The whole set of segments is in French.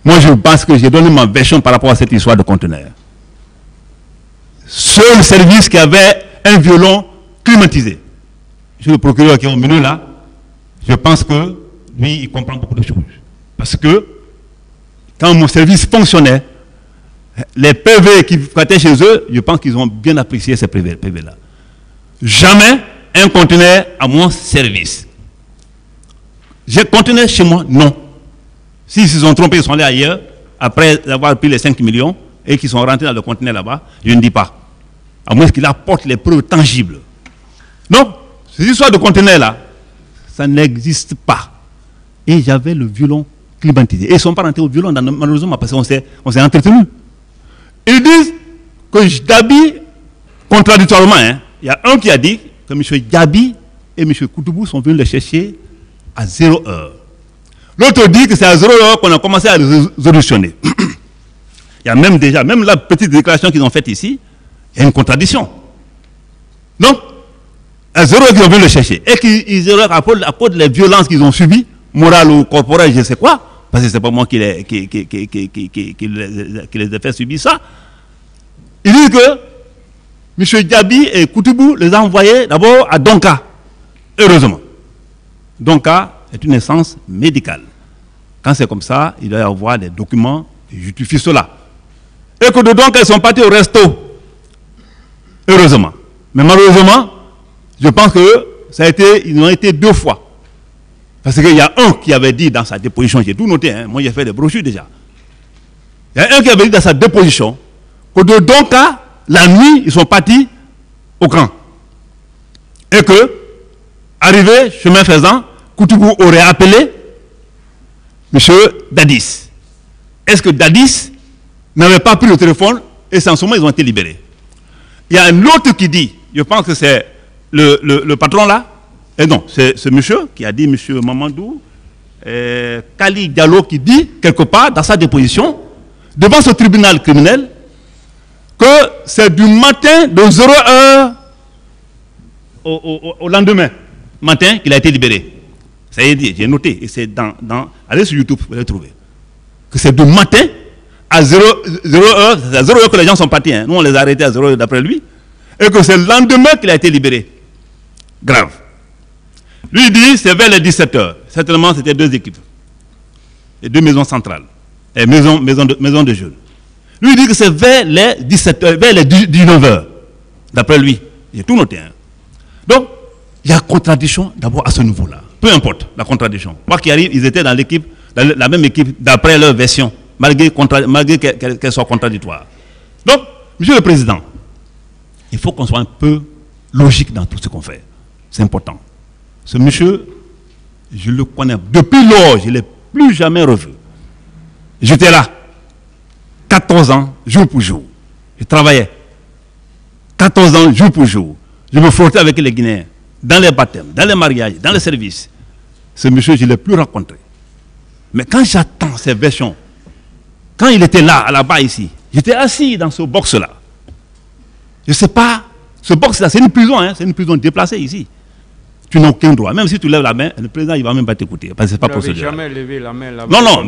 Moi, je pense que j'ai donné ma version par rapport à cette histoire de conteneur. Seul service qui avait un violon climatisé. Je suis le procureur qui est au milieu là. Je pense que lui, il comprend beaucoup de choses. Parce que quand mon service fonctionnait, les PV qui étaient chez eux, je pense qu'ils ont bien apprécié ces PV-là. Jamais un conteneur à mon service. J'ai conteneur chez moi, non. S'ils se sont trompés, ils sont allés ailleurs, après avoir pris les 5 millions, et qu'ils sont rentrés dans le conteneur là-bas, je ne dis pas. À moins qu'il apporte les preuves tangibles. Non, cette histoire de conteneur là, ça n'existe pas. Et j'avais le violon climatisé. Et ils ne sont pas rentrés au violon, malheureusement, parce qu'on s'est entretenu. Ils disent que Djabi, contradictoirement, hein, il y a un qui a dit que M. Djabi et M. Koutoubou sont venus le chercher à 0 heure. L'autre dit que c'est à 0 heure qu'on a commencé à révolutionner. Il y a même déjà, même la petite déclaration qu'ils ont faite ici, il y a une contradiction. Donc, à 0 heure qu'ils ont venu le chercher. Et qu'ils auraient à cause des violences qu'ils ont subies, morales ou corporelles, je ne sais quoi, parce que ce n'est pas moi qui les ai fait subir ça. Ils disent que M. Djabi et Koutoubou les ont envoyés d'abord à Donka. Heureusement. Donka est une instance médicale. Quand c'est comme ça, il doit y avoir des documents qui justifient cela. Et que de Donka, ils sont partis au resto. Heureusement. Mais malheureusement, je pense que ils ont été 2 fois. Parce qu'il y a un qui avait dit dans sa déposition, j'ai tout noté, hein, moi j'ai fait des brochures déjà. Il y a un qui avait dit dans sa déposition que de Donka, la nuit, ils sont partis au camp. Et que, arrivé, chemin faisant, Koutoubou aurait appelé M. Dadis. Est-ce que Dadis n'avait pas pris le téléphone et c'est en ce moment ils ont été libérés? Il y a un autre qui dit, je pense que c'est le patron là, et non, c'est ce monsieur qui a dit, M. Mamadou, Kali Diallo qui dit, quelque part, dans sa déposition, devant ce tribunal criminel, que c'est du matin de 0 heure au lendemain matin qu'il a été libéré. Ça y est dit, j'ai noté, et c'est allez sur YouTube, vous allez trouver. Que c'est du matin à 0 heure, c'est à 0 heure que les gens sont partis, hein. Nous on les a arrêtés à 0 heure d'après lui, et que c'est le lendemain qu'il a été libéré. Grave. Lui dit, c'est vers les 17 heures. Certainement, c'était 2 équipes. Et 2 maisons centrales. Et maisons de jeunes. Lui dit que c'est vers les 17 heures, vers les 19 heures. D'après lui. J'ai tout noté. Hein. Donc, il y a contradiction d'abord à ce niveau-là. Peu importe la contradiction. Quoi qu'il arrive, ils étaient dans l'équipe, dans la même équipe, d'après leur version, malgré qu'elle soit contradictoire. Donc, Monsieur le Président, il faut qu'on soit un peu logique dans tout ce qu'on fait. C'est important. Ce monsieur, je le connais. Depuis lors, je ne l'ai plus jamais revu. J'étais là. 14 ans, jour pour jour. Je travaillais. 14 ans, jour pour jour. Je me frottais avec les Guinéens. Dans les baptêmes, dans les mariages, dans les services. Ce monsieur, je ne l'ai plus rencontré. Mais quand j'attends ces versions, quand il était là-bas ici, j'étais assis dans ce box-là. Je ne sais pas, ce box-là, c'est une prison, hein, c'est une prison déplacée ici. Tu n'as aucun droit. Même si tu lèves la main, le président, il ne va même pas t'écouter. Parce que ce n'est pas possible. Vous n'avez jamais levé la main là-bas. Non,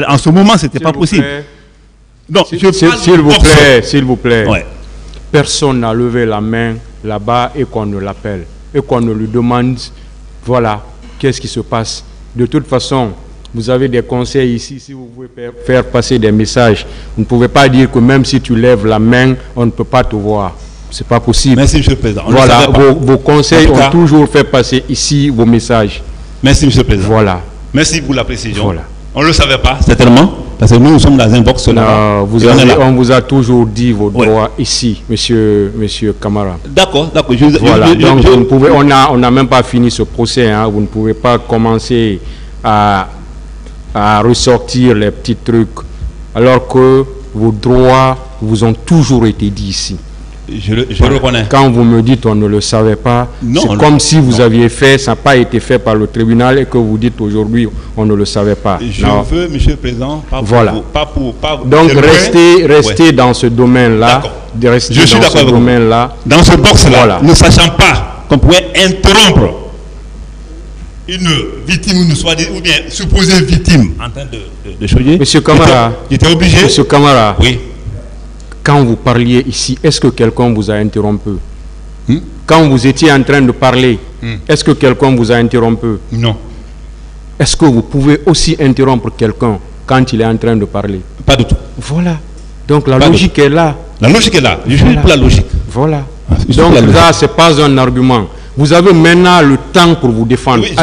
en ce moment, ce n'était pas possible. Donc, s'il vous plaît. Ouais. Personne n'a levé la main là-bas et qu'on ne l'appelle. Et qu'on ne lui demande, voilà, qu'est-ce qui se passe. De toute façon, vous avez des conseils ici. Si vous pouvez faire passer des messages, vous ne pouvez pas dire que même si tu lèves la main, on ne peut pas te voir. C'est pas possible. Merci, Monsieur le Président. Voilà, vos conseils ont toujours fait passer ici vos messages. Merci, Monsieur le Président. Voilà. Merci pour la précision. Voilà. On ne le savait pas, certainement, parce que nous sommes dans un box là. On vous a toujours dit vos droits ici, monsieur Camara. D'accord. Voilà. Donc on n'a même pas fini ce procès. Hein. Vous ne pouvez pas commencer à ressortir les petits trucs, alors que vos droits vous ont toujours été dit ici. Je reconnais. Quand vous me dites on ne le savait pas, c'est comme si vous aviez fait, ça n'a pas été fait par le tribunal et que vous dites aujourd'hui on ne le savait pas. Je veux, Monsieur le Président, donc restez dans ce domaine-là. Je suis d'accord avec vous. Dans ce box-là, voilà. Ne sachant pas qu'on pouvait interrompre une victime ou bien supposée victime en train de choyer. Monsieur Camara, j'étais obligé. Monsieur Camara, oui. Quand vous parliez ici, est-ce que quelqu'un vous a interrompu? Quand vous étiez en train de parler, est-ce que quelqu'un vous a interrompu? Non. Est-ce que vous pouvez aussi interrompre quelqu'un quand il est en train de parler? Pas du tout. Voilà. Donc la logique est là. La logique est là. Je suis pour la logique. Voilà. Donc là, ce n'est pas un argument. Vous avez maintenant le temps pour vous défendre. Oui,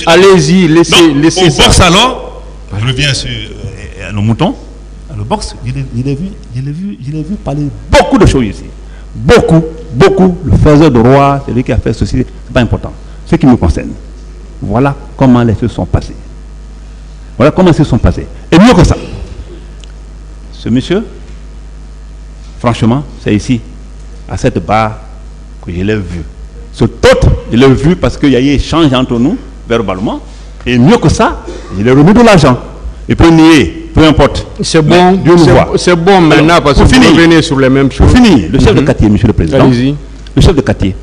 allez-y, laissez ça. Au boxe alors, je reviens sur nos moutons. Le boxe, je l'ai vu parler beaucoup de choses ici. Beaucoup. Le faiseur de roi, celui qui a fait ceci, c'est pas important. Ce qui me concerne. Voilà comment les choses sont passées. Voilà comment elles sont passées. Et mieux que ça, ce monsieur, franchement, c'est ici, à cette barre, que je l'ai vu. Ce autre, je l'ai vu parce qu'il y a eu échange entre nous, verbalement. Et mieux que ça, je l'ai remis de l'argent. Il peut nier, peu importe. C'est bon, c'est bon maintenant. Alors, parce que vous revenez sur les mêmes choses. Pour finir, le chef de quartier, monsieur le président. Allez-y. Le chef de quartier.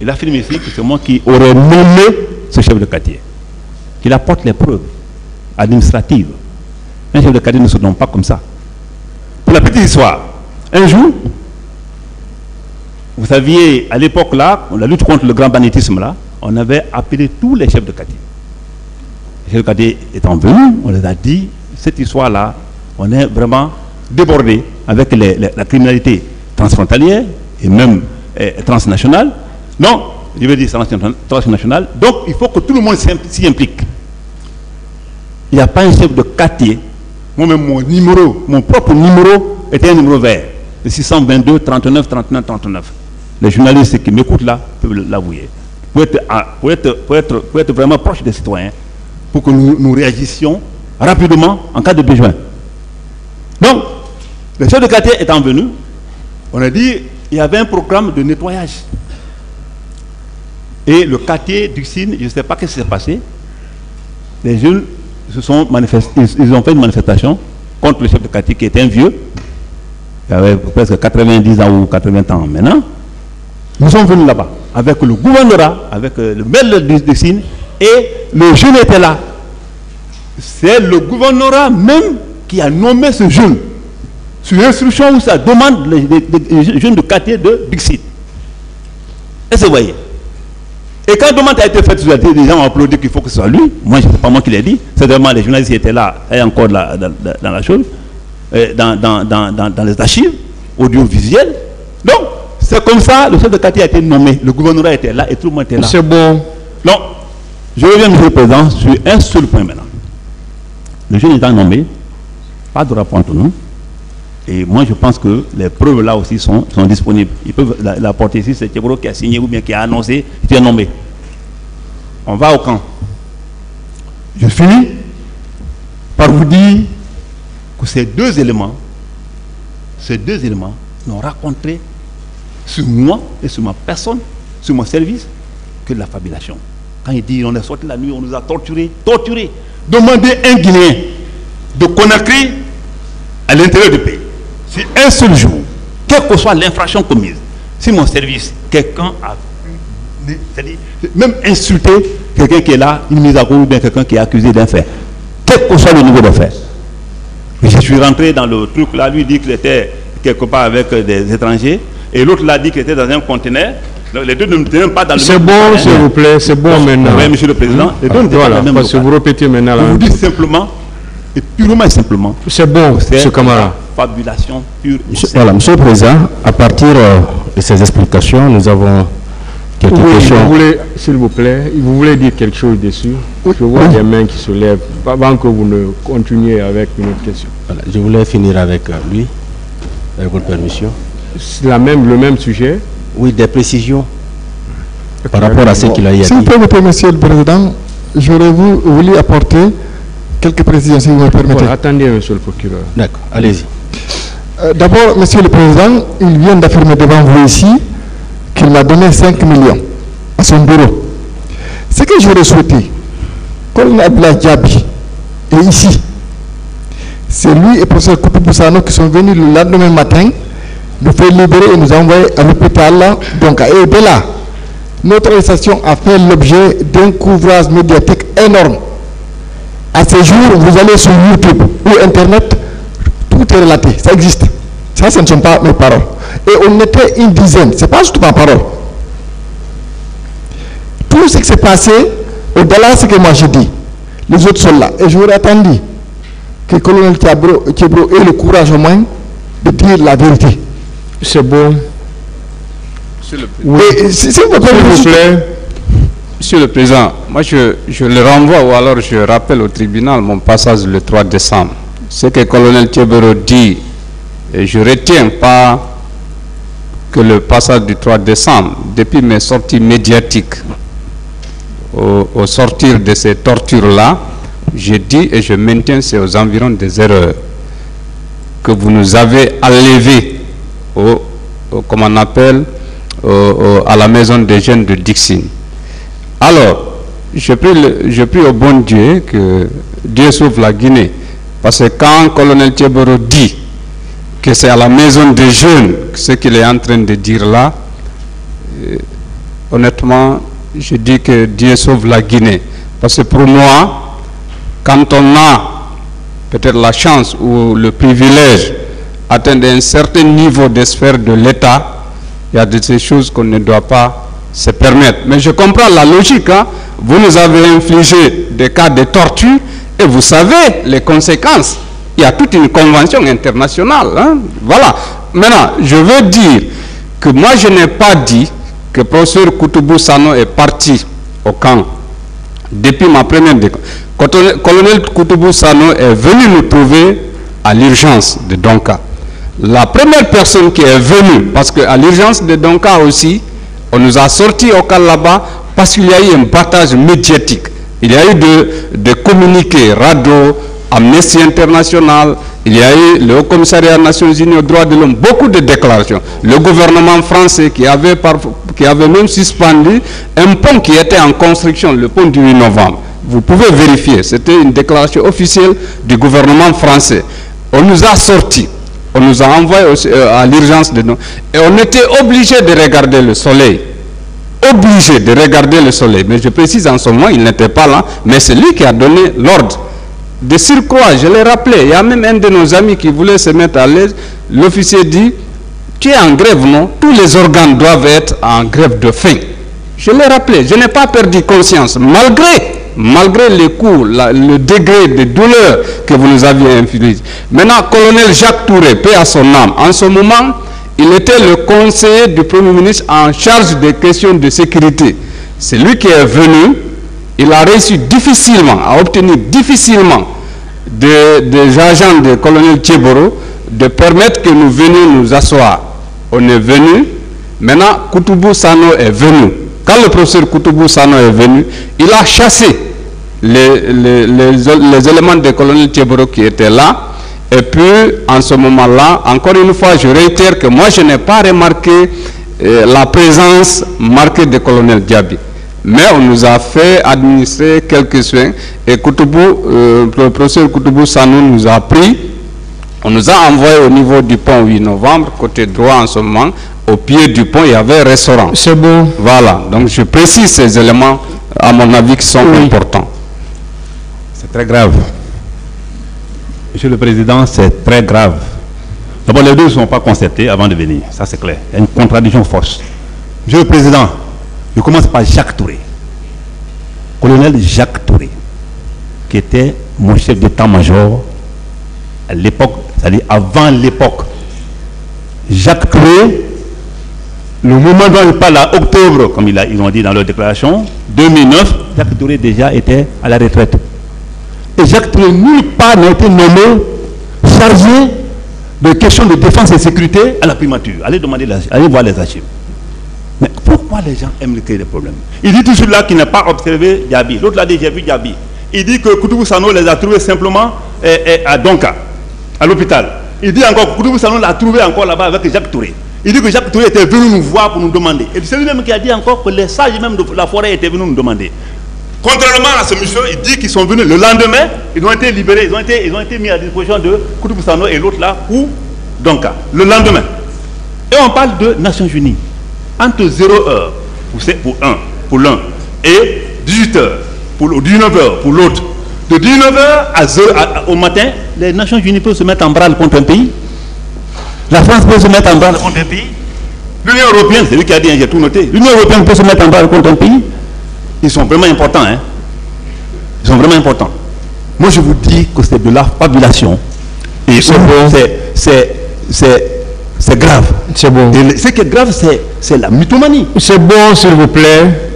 Il affirme ici que c'est moi qui aurais nommé ce chef de quartier. Qu'il apporte les preuves administratives. Un chef de quartier ne se nomme pas comme ça. Pour la petite histoire, un jour, vous saviez, à l'époque là, la lutte contre le grand banditisme là, on avait appelé tous les chefs de quartier. Les chefs de quartier étant venus, on les a dit, cette histoire là, on est vraiment débordé avec la criminalité transfrontalière et même transnationale. Non, je veux dire transnationale. Donc il faut que tout le monde s'y implique. Il n'y a pas un chef de quartier. Moi-même, mon propre numéro était un numéro vert. Le 622 39 39 39. Les journalistes qui m'écoutent là peuvent l'avouer. Pour être vraiment proche des citoyens, pour que nous réagissions rapidement en cas de besoin. Donc, le chef de quartier étant venu, on a dit il y avait un programme de nettoyage. Et le quartier du Sine, je ne sais pas ce qui s'est passé. Les jeunes se sont manifestés, ils ont fait une manifestation contre le chef de quartier qui était un vieux, qui avait presque 90 ans ou 80 ans maintenant. Nous sommes venus là-bas avec le gouvernorat, avec le maire du Sine, et le jeune était là. C'est le gouvernorat même qui a nommé ce jeune, sur instruction ou sa demande, les jeunes de quartier de Dixit. Est-ce que vous voyez? Et quand la demande a été faite, les gens ont applaudi qu'il faut que ce soit lui. Moi, ce n'est pas moi qui l'ai dit. C'est vraiment les journalistes qui étaient là, et encore dans la chose, dans les archives audiovisuelles. Donc, c'est comme ça, le chef de quartier a été nommé, le gouvernorat était là et tout le monde était là. C'est bon. Donc, je reviens, monsieur le président, sur un seul point maintenant. Le jeune étant nommé, pas de rapport entre nous. Et moi, je pense que les preuves là aussi sont disponibles. Ils peuvent l'apporter ici, c'est Tchébro qui a signé ou bien qui a annoncé qu'il est nommé. On va au camp. Je finis par vous dire que ces deux éléments n'ont raconté sur moi et sur ma personne, sur mon service, que de la fabulation. Quand il dit on est sorti la nuit, on nous a torturés. Demandez un Guinéen de Conakry à l'intérieur du pays. Si un seul jour, quelle que soit l'infraction commise, si mon service, quelqu'un a pu, c'est-à-dire même insulter quelqu'un qui est là, une mise à cause ou bien quelqu'un qui est accusé d'un fait, quel que soit le niveau de fait. Je suis rentré dans le truc là, lui dit qu'il était quelque part avec des étrangers, et l'autre l'a dit qu'il était dans un conteneur. Les deux ne me tenaient pas dans le même. C'est bon, s'il vous plaît, c'est bon maintenant. Oui, monsieur le président. Les deux ne voilà, pas parce que vous répétez maintenant. Je vous dis simplement, et purement et simplement. C'est bon, monsieur Camara. Fabulation pure. Voilà, monsieur le président, à partir de ces explications, nous avons quelques questions. S'il vous plaît, vous voulez dire quelque chose dessus? Je vois des mains qui se lèvent avant que vous ne continuiez avec une autre question. Voilà, je voulais finir avec lui, avec votre permission. C'est le même sujet? Oui, des précisions par rapport à ce qu'il a dit. S'il vous plaît, monsieur le président, j'aurais voulu apporter quelques précisions, si vous me permettez. Voilà, attendez, monsieur le procureur. D'accord, allez-y. D'abord, monsieur le président, il vient d'affirmer devant vous ici qu'il m'a donné 5 millions à son bureau. Ce que j'aurais souhaité, Colonel Abdoulaye Diaby est ici. C'est lui et le professeur Koupou Boussano qui sont venus le lendemain matin nous faire libérer et nous envoyer à l'hôpital, donc à Ebela. notre arrestation a fait l'objet d'un couvrage médiatique énorme. À ce jour, vous allez sur YouTube ou Internet, tout est relaté, ça existe. Ça, ce ne sont pas mes paroles. Et on était une dizaine, ce n'est pas juste ma parole. Tout ce qui s'est passé, au-delà de ce que moi j'ai dit, les autres sont là. Et j'aurais attendu que le colonel Thiebro ait le courage au moins de dire la vérité. C'est bon. Oui. S'il vous plaît. Monsieur le Président, moi je le renvoie ou alors je rappelle au tribunal mon passage le 3 décembre. Ce que le colonel Thiebro dit, et je ne retiens pas que le passage du 3 décembre, depuis mes sorties médiatiques, au sortir de ces tortures-là, je dis et je maintiens c'est aux environs des erreurs que vous nous avez enlevées comme on appelle, à la maison des jeunes de Dixine. Alors, je prie au bon Dieu que Dieu sauve la Guinée. Parce que quand le colonel Thiebro dit que c'est à la maison des jeunes ce qu'il est en train de dire là, honnêtement, je dis que Dieu sauve la Guinée. Parce que pour moi, quand on a peut-être la chance ou le privilège d'atteindre un certain niveau de sphère de l'État, il y a de ces choses qu'on ne doit pas se permettre. Mais je comprends la logique. Hein? Vous nous avez infligé des cas de torture et vous savez les conséquences. Il y a toute une convention internationale. Hein? Voilà. Maintenant, je veux dire que moi, je n'ai pas dit que le professeur Koutoubou Sano est parti au camp. Depuis ma première déclaration, colonel Koutoubou Sano est venu nous trouver à l'urgence de Donka. La première personne qui est venue, parce qu'à l'urgence de Donka aussi, on nous a sortis au camp là-bas parce qu'il y a eu un battage médiatique. Il y a eu de communiqués, radio, Amnesty International, il y a eu le Haut Commissariat des Nations Unies aux droits de l'homme, beaucoup de déclarations. Le gouvernement français qui avait même suspendu un pont qui était en construction, le pont du 8 novembre. Vous pouvez vérifier, c'était une déclaration officielle du gouvernement français. On nous a sortis. On nous a envoyés à l'urgence de nous. Et on était obligé de regarder le soleil. Obligé de regarder le soleil. Mais je précise en ce moment, il n'était pas là. Mais c'est lui qui a donné l'ordre. De surcroît, je l'ai rappelé, il y a même un de nos amis qui voulait se mettre à l'aise. L'officier dit, tu es en grève, non? Tous les organes doivent être en grève de faim. Je l'ai rappelé, je n'ai pas perdu conscience. Malgré les coups, le degré de douleur que vous nous aviez infligé. Maintenant, colonel Jacques Touré, paix à son âme, en ce moment, il était le conseiller du Premier ministre en charge des questions de sécurité. C'est lui qui est venu, il a réussi difficilement, à obtenir difficilement des agents du colonel Thiebro de permettre que nous venions nous asseoir. On est venu, maintenant Koutoubou Sano est venu. Quand le professeur Koutoubou Sano est venu, il a chassé les éléments du colonel Thiebro qui étaient là. Et puis, en ce moment-là, encore une fois, je réitère que moi, je n'ai pas remarqué la présence marquée du colonel Diaby. Mais on nous a fait administrer quelques soins. Et le professeur Koutoubou Sano nous a pris. On nous a envoyé au niveau du pont 8 novembre, côté droit en ce moment. Au pied du pont, il y avait un restaurant. C'est bon. Voilà. Donc, je précise ces éléments, à mon avis, qui sont importants. C'est très grave. Monsieur le Président, c'est très grave. D'abord, les deux ne sont pas concertés avant de venir. Ça, c'est clair. Il y a une contradiction forte. Monsieur le Président, je commence par Jacques Touré. Colonel Jacques Touré, qui était mon chef d'état-major à l'époque, c'est-à-dire avant l'époque. Jacques Touré, le moment dont il parle à octobre, comme ils ont dit dans leur déclaration, 2009, Jacques Touré déjà était à la retraite. Et Jacques Touré, nulle part n'a été nommé chargé de questions de défense et sécurité à la primature. Allez voir les archives. Mais pourquoi les gens aiment créer des problèmes? Il dit toujours là qu'il n'a pas observé Diaby. L'autre l'a dit, j'ai vu Diaby. Il dit que Koutoubou Sano les a trouvés simplement à Donka, à l'hôpital. Il dit encore que Koutoubou Sano l'a trouvé encore là-bas avec Jacques Touré. Il dit que Jacques Touré était venu nous voir pour nous demander. Et c'est lui-même qui a dit encore que les sages même de la forêt étaient venus nous demander. Contrairement à ce monsieur, il dit qu'ils sont venus le lendemain, ils ont été libérés, ils ont été mis à disposition de Koutoubou Sano et l'autre là, ou Donka, le lendemain. Et on parle de Nations Unies. Entre 0h pour l'un, et 18h, 19h pour l'autre. De 19h au matin, les Nations Unies peuvent se mettre en branle contre un pays. La France peut se mettre en branle contre un pays. L'Union européenne, c'est lui qui a dit, j'ai tout noté. L'Union européenne peut se mettre en branle contre un pays. Ils sont vraiment importants, hein. Ils sont vraiment importants. Moi, je vous dis que c'est de la fabulation. Et c'est grave. C'est bon. Et ce qui est grave, c'est la mythomanie. C'est bon, s'il vous plaît.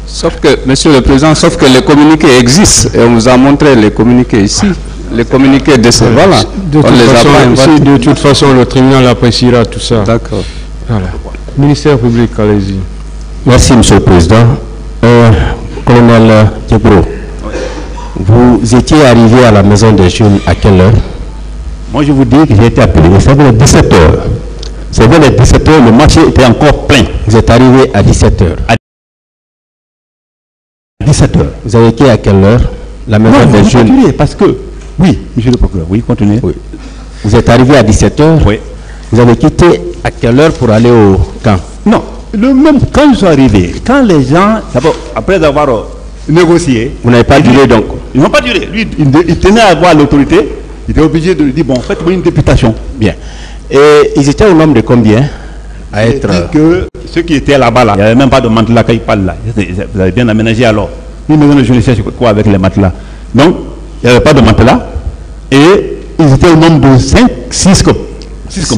Sauf que, Monsieur le Président, sauf que les communiqués existent. Et on vous a montré les communiqués ici. Les communiqués de ces voilà. De toute façon, le tribunal appréciera tout ça. D'accord. Voilà. Ministère public, allez-y. Merci, Monsieur le Président. Colonel Diabro, vous étiez arrivé à la maison des jeunes à quelle heure? Moi, je vous dis que j'ai été appelé. C'est vers les 17h. C'est vers les 17h, le marché était encore plein. Vous êtes arrivé à 17h. À 17h. Vous avez quitté à quelle heure la maison des jeunes? Continuez, parce que, oui, monsieur le procureur, oui, continuez. Oui. Vous êtes arrivé à 17h. Oui. Vous avez quitté à quelle heure pour aller au camp? Non, même quand je suis arrivé, quand les gens, d'abord, après avoir négocié. Vous n'avez pas duré donc? Ils n'ont pas duré. Lui, il tenait à voir l'autorité. Il était obligé de lui dire, bon, faites-moi une députation. Bien. Et ils étaient au nombre de combien à être... que ceux qui étaient là-bas, là, il n'y avait même pas de matelas quand ils parlent là. Vous avez bien aménagé alors. Une maison de jeunesse, quoi avec les matelas? Donc, il n'y avait pas de matelas. Et ils étaient au nombre de 5, 6 comme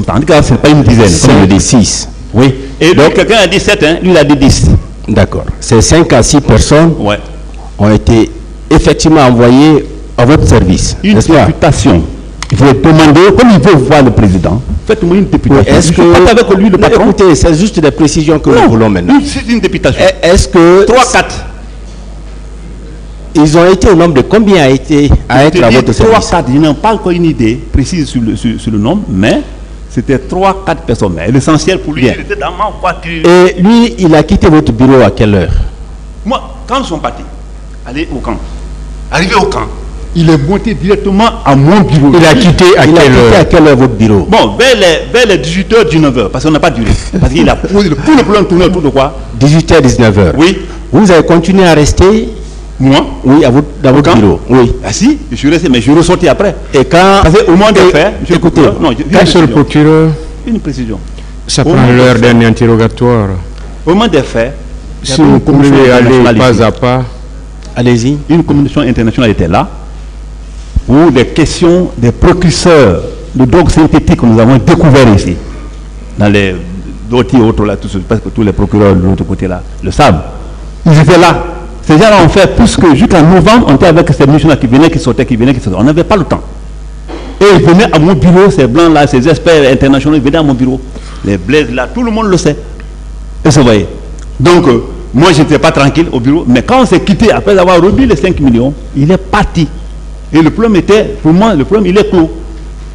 ça. En tout cas, ce n'est pas une dizaine. 5, comme je dis. 6. Oui. Et donc, quelqu'un a dit 7, hein, lui il a dit 10. D'accord. Ces 5 à 6 personnes ouais. ont été effectivement envoyées à votre service. Une députation. Il faut demander, comme il veut voir le président, faites-moi une députation. Oui, est-ce que avec lui le patron? Écoutez, c'est juste des précisions que nous voulons maintenant. C'est une députation. Est-ce que 3-4. Ils ont été au nombre de combien à être à votre service? 3-4. Je n'ai pas encore une idée précise sur le nombre, mais c'était 3-4 personnes. Mais l'essentiel pour lui, il était dans ma voiture. Et lui, il a quitté votre bureau à quelle heure? Moi, quand ils sont partis, aller au camp, arrivé au camp, il est monté directement à mon bureau. Il a quitté à quelle heure votre bureau? Bon, vers les 18h, 19h, parce qu'on n'a pas duré. Parce qu'il a posé tout le plan tourné autour de quoi? 18h, 19h. Oui. Vous avez continué à rester? Moi? Oui, dans votre bureau. Oui. Ah si, je suis resté, mais je suis ressorti après. Et quand... Parce qu'au moment des faits, écoutez, qu'un seul procureur... Une précision. Ça prend l'heure d'un interrogatoire. Au moment des faits, si vous pouvez aller pas à pas... Allez-y. Une commission internationale était là pour des questions des précurseurs de drogues synthétiques que nous avons découvert ici. Dans les dossiers autres là, parce que tous les procureurs de l'autre côté là le savent. Ils étaient là. Ces gens-là ont fait plus que jusqu'en novembre, on était avec ces missions-là qui venaient, qui sortaient. On n'avait pas le temps. Et ils venaient à mon bureau, ces blancs-là, ces experts internationaux, ils venaient à mon bureau. Les blaises là, tout le monde le sait. Et ça, vous voyez. Donc, moi, je n'étais pas tranquille au bureau, mais quand on s'est quitté, après avoir remis les 5 millions, il est parti. Et le problème était, pour moi, le problème, il est clos.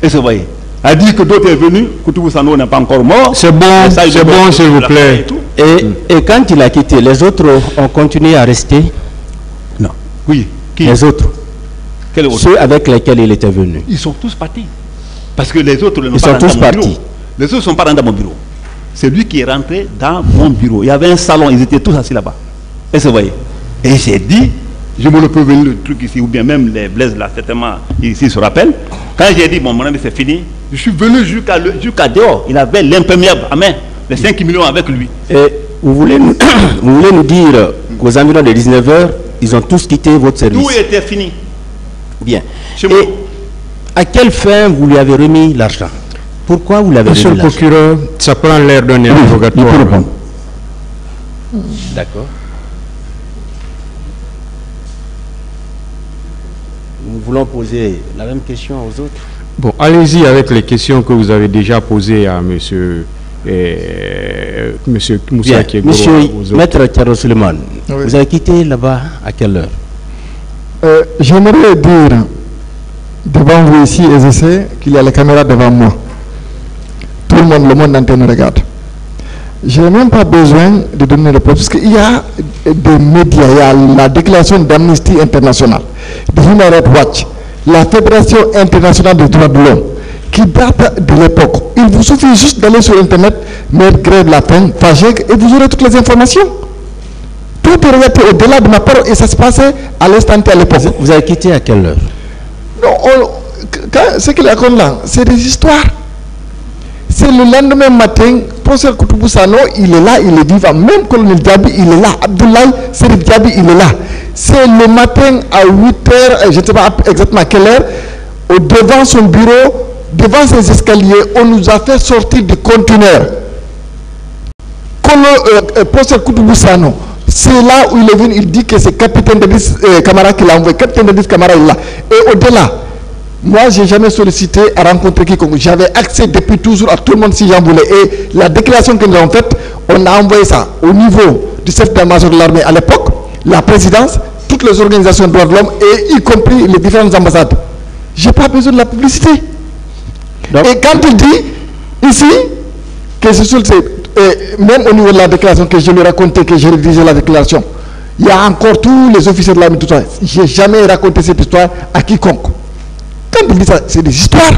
Et ça, vous voyez. A dit que d'autres est venu, Koutoubou Sano n'est pas encore mort. C'est bon, s'il vous plaît. Et quand il a quitté, les autres ont continué à rester? Non. Oui. Qui? Les autres. Quels autres? Ceux avec lesquels il était venu. Ils sont tous partis. Parce que les autres ne sont pas tous partis. Les autres ne sont pas rentrés dans mon bureau. C'est lui qui est rentré dans mon bureau. Il y avait un salon, ils étaient tous assis là-bas. Et vous voyez. Et j'ai dit, je me le peux venir le truc ici, ou bien même les blaises là, certainement, ici se rappellent. Quand j'ai dit, bon, mon ami, c'est fini, je suis venu jusqu'à dehors. Il avait l'imperméable à main, les 5 millions avec lui. Et vous voulez nous dire qu'aux environs de 19h, ils ont tous quitté votre service? Tout était fini. Bien. Chez moi. À quelle fin vous lui avez remis l'argent? Pourquoi vous l'avez remis l'argent? Monsieur le procureur, ça prend l'air d'un interrogatoire. D'accord. Nous voulons poser la même question aux autres. Bon, allez-y avec les questions que vous avez déjà posées à monsieur Moussa Kiegoro. Monsieur Maître Thiaro Suleiman, vous avez quitté là-bas à quelle heure? J'aimerais dire devant vous ici, et je sais qu'il y a les caméras devant moi. Tout le monde entier nous regarde. Je n'ai même pas besoin de donner le preuves, parce qu'il y a des médias, il y a la déclaration d'Amnesty International, de Human Rights Watch, la Fédération internationale des droits de l'homme, qui date de l'époque. Il vous suffit juste d'aller sur Internet, mettre grève la faim, FAGEC, et vous aurez toutes les informations. Tout est relaté au-delà de ma parole et ça se passait à l'instant T à l'époque. Vous avez quitté à quelle heure? Non, ce qu'il raconte là, c'est des histoires. C'est le lendemain matin, professeur Koutoubou Sano, il est là, il est vivant. Même colonel Diaby, il est là. Abdoulaye Serif Diaby, il est là. C'est le matin à 8h, je ne sais pas exactement à quelle heure, devant son bureau, devant ses escaliers, on nous a fait sortir du conteneur. Professeur Koutoubou Sano, c'est là où il est venu, il dit que c'est capitaine Dadis Camara qui l'a envoyé. Capitaine Dadis Camara est là. Et au-delà, moi, je n'ai jamais sollicité à rencontrer quiconque. J'avais accès depuis toujours à tout le monde si j'en voulais. Et la déclaration que nous avons faite, on a envoyé ça au niveau du chef d'état-major de l'armée à l'époque, la présidence, toutes les organisations de droits de l'homme, et y compris les différentes ambassades. Je n'ai pas besoin de la publicité. Donc, et quand il dit ici que c'est même au niveau de la déclaration que je lui ai raconté, que j'ai rédigé la déclaration, il y a encore tous les officiers de l'armée, tout ça. Je n'ai jamais raconté cette histoire à quiconque. Quand il dit ça, c'est des histoires.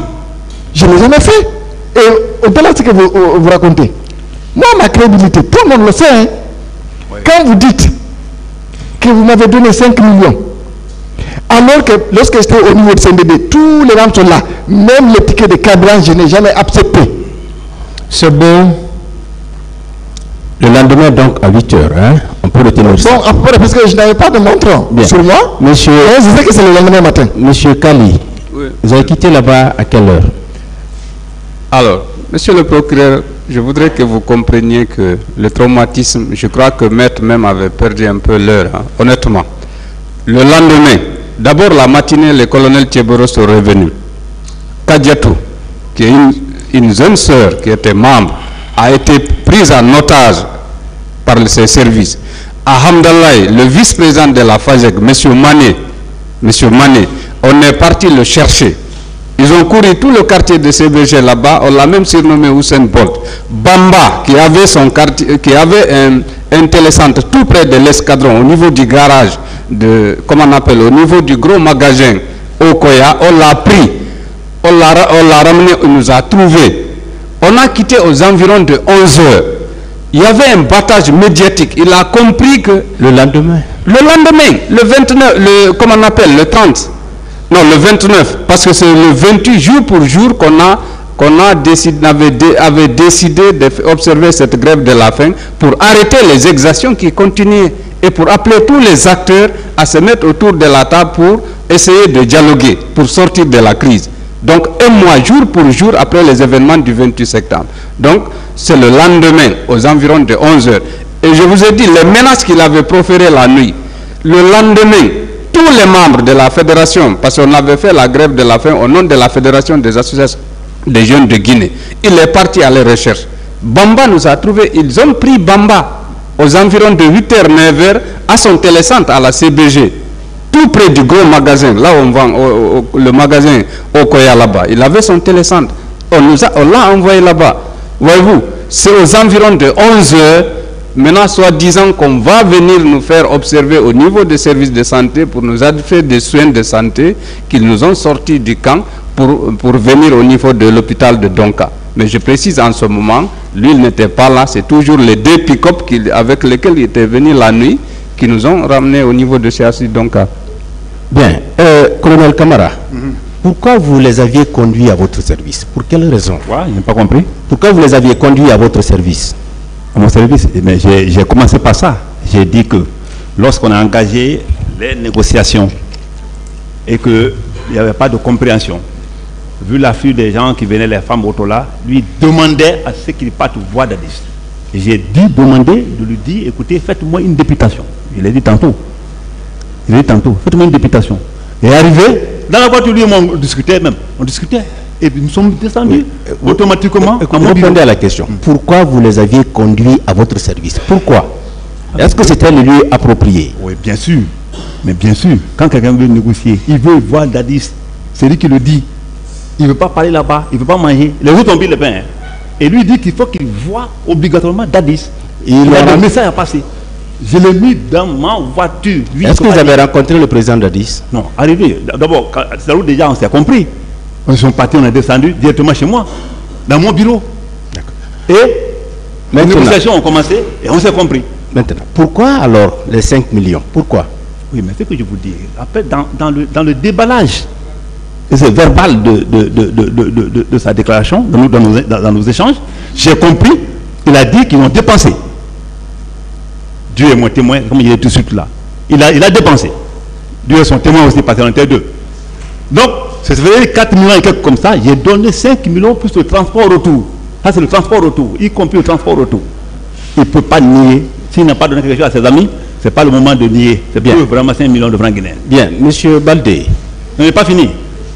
Je ne l'ai jamais fait. Et au-delà de ce que vous racontez, moi, ma crédibilité, tout le monde le sait. Hein? Oui. Quand vous dites que vous m'avez donné 5 millions, alors que lorsque j'étais au niveau de CNDD, tous les membres sont là, même les tickets de carburant, je n'ai jamais accepté. C'est bon. Le lendemain, donc, à 8h, hein, on peut retenir ça. Bon, après, parce que je n'avais pas de montre sur moi, monsieur, je sais que c'est le lendemain matin. Monsieur Kali, oui. Vous avez quitté là-bas à quelle heure? Alors, monsieur le procureur, je voudrais que vous compreniez que le traumatisme, je crois que Maître même avait perdu un peu l'heure, hein, honnêtement. Le lendemain, d'abord la matinée, le colonel Thieboro sont revenus. Kadiatou, qui est une jeune sœur qui était membre, a été prise en otage par ses services. À Hamdallah, le vice-président de la FAGEC, M. Mané, on est parti le chercher. Ils ont couru tout le quartier de CBG là-bas, on l'a même surnommé Hussein Bolt. Bamba, qui avait son quartier, qui avait un télécentre tout près de l'escadron, au niveau du garage, comment on appelle, au niveau du gros magasin au Koya, on l'a pris, on l'a ramené, on nous a trouvé. On a quitté aux environs de 11 heures. Il y avait un battage médiatique. Il a compris que... Le lendemain, le 29, comment on appelle, le 30. Non, le 29, parce que c'est le 28 jour pour jour qu'on avait décidé d'observer cette grève de la faim pour arrêter les exactions qui continuaient et pour appeler tous les acteurs à se mettre autour de la table pour essayer de dialoguer, pour sortir de la crise. Donc, un mois, jour pour jour, après les événements du 28 septembre. Donc, c'est le lendemain, aux environs de 11 heures. Et je vous ai dit, les menaces qu'il avait proférées la nuit, le lendemain, tous les membres de la fédération, parce qu'on avait fait la grève de la faim au nom de la fédération des associations des jeunes de Guinée, il est parti à la recherche. Bamba nous a trouvés, ils ont pris Bamba aux environs de 8h, 9h à son télécentre à la CBG, tout près du gros magasin, là où on vend le magasin au Koya là-bas. Il avait son télécentre. On l'a envoyé là-bas. Voyez-vous, c'est aux environs de 11 heures, maintenant soi-disant qu'on va venir nous faire observer au niveau des services de santé pour nous faire des soins de santé qu'ils nous ont sortis du camp pour venir au niveau de l'hôpital de Donka. Mais je précise en ce moment, lui il n'était pas là, c'est toujours les 2 pick-up avec lesquels il était venu la nuit qui nous ont ramenés au niveau de CHU Donka. Bien, colonel Camara, pourquoi vous les aviez conduits à votre service? Pour quelle raison? Ouais, je n'ai pas compris. Pourquoi vous les aviez conduits à votre service? À mon service? Mais j'ai commencé par ça. J'ai dit que lorsqu'on a engagé les négociations et qu'il n'y avait pas de compréhension, vu l'afflux des gens qui venaient, les femmes autola, lui demandait à ce qu'il parte voir Dadis. Et j'ai demandé de lui dire, écoutez, faites-moi une députation. Je l'ai dit tantôt. Faites-moi une députation. Et arrivé, dans la voiture, lui, on discutait même. On discutait. Et puis nous sommes descendus automatiquement. Répondez à la question. Pourquoi vous les aviez conduits à votre service? Pourquoi? Est-ce que c'était le lieu approprié? Oui, bien sûr. Mais bien sûr, quand quelqu'un veut négocier, il veut voir Dadis. C'est lui qui le dit. Il ne veut pas parler là-bas, il ne veut pas manger. Les autres ont mis le pain. Hein. Et lui dit qu'il faut qu'il voit obligatoirement Dadis. Il a un message à passer. Je l'ai mis dans ma voiture. Est-ce que vous avez rencontré le président Dadis? Non, arrivé. D'abord, c'est là où déjà on s'est compris. Ils sont partis, on est descendu directement chez moi, dans mon bureau. Et les négociations ont commencé et on s'est compris. Maintenant, pourquoi alors les 5 millions? Pourquoi? Oui, mais c'est ce que je vous dis. Après, dans le déballage, c'est verbal de sa déclaration, dans nos échanges, j'ai compris, il a dit qu'ils ont dépensé. Dieu est mon témoin, comme il est tout de suite là. Il a dépensé. Dieu est son témoin aussi, parce qu'on était deux. Donc, c'est vrai, 4 millions et quelques comme ça, j'ai donné 5 millions plus le transport retour. Ça, c'est le transport retour, y compris le transport retour. Il ne peut pas nier. S'il n'a pas donné quelque chose à ses amis, ce n'est pas le moment de nier. C'est bien vraiment 5 millions de francs guinéens. Bien, monsieur Baldé. On n'est pas fini.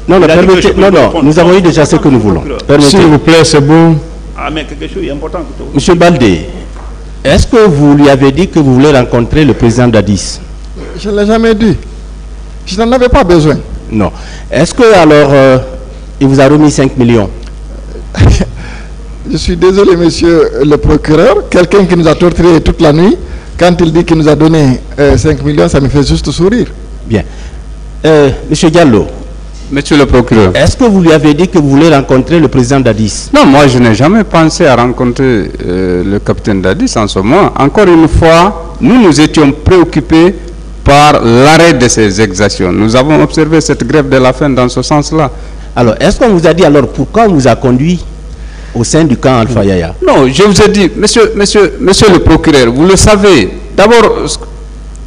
Non, nous avons eu déjà ce que nous voulons. S'il vous plaît, c'est bon. Ah, mais quelque chose d'important. Monsieur Baldé, est-ce que vous lui avez dit que vous voulez rencontrer le président d'Addis? Je ne l'ai jamais dit. Je n'en avais pas besoin. Non. Est-ce que alors il vous a remis 5 millions? Je suis désolé, monsieur le procureur. Quelqu'un qui nous a torturé toute la nuit, quand il dit qu'il nous a donné 5 millions, ça me fait juste sourire. Bien. Monsieur Diallo. Monsieur le procureur. Est-ce que vous lui avez dit que vous voulez rencontrer le président d'Addis? Non, moi je n'ai jamais pensé à rencontrer le capitaine d'Addis en ce moment. Encore une fois, nous étions préoccupés par l'arrêt de ces exactions. Nous avons observé cette grève de la faim dans ce sens-là. Alors, est-ce qu'on vous a dit alors pourquoi on vous a conduit au sein du camp Alpha Yaya? Non, je vous ai dit, monsieur le procureur, vous le savez, d'abord,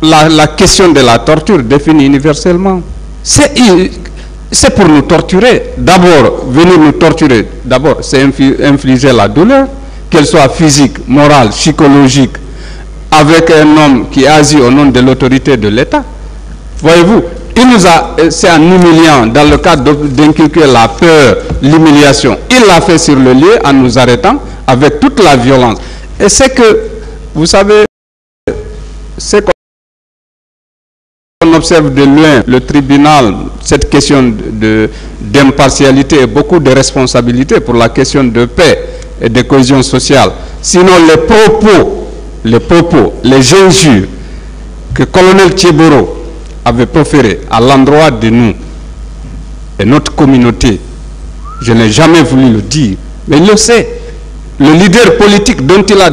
la question de la torture définie universellement, c'est pour nous torturer. D'abord, venir nous torturer, d'abord, c'est infliger la douleur, qu'elle soit physique, morale, psychologique, avec un homme qui agit au nom de l'autorité de l'État. Voyez-vous, c'est en humiliant, dans le cadre d'inculquer la peur, l'humiliation. Il l'a fait sur le lieu en nous arrêtant avec toute la violence. Et c'est que, vous savez, c'est qu'on observe de loin le tribunal, cette question d'impartialité et beaucoup de responsabilités pour la question de paix et de cohésion sociale. Sinon, les propos, les injures que le colonel Thieboro avait proféré à l'endroit de nous et notre communauté, je n'ai jamais voulu le dire, mais il le sait. Le leader politique dont il a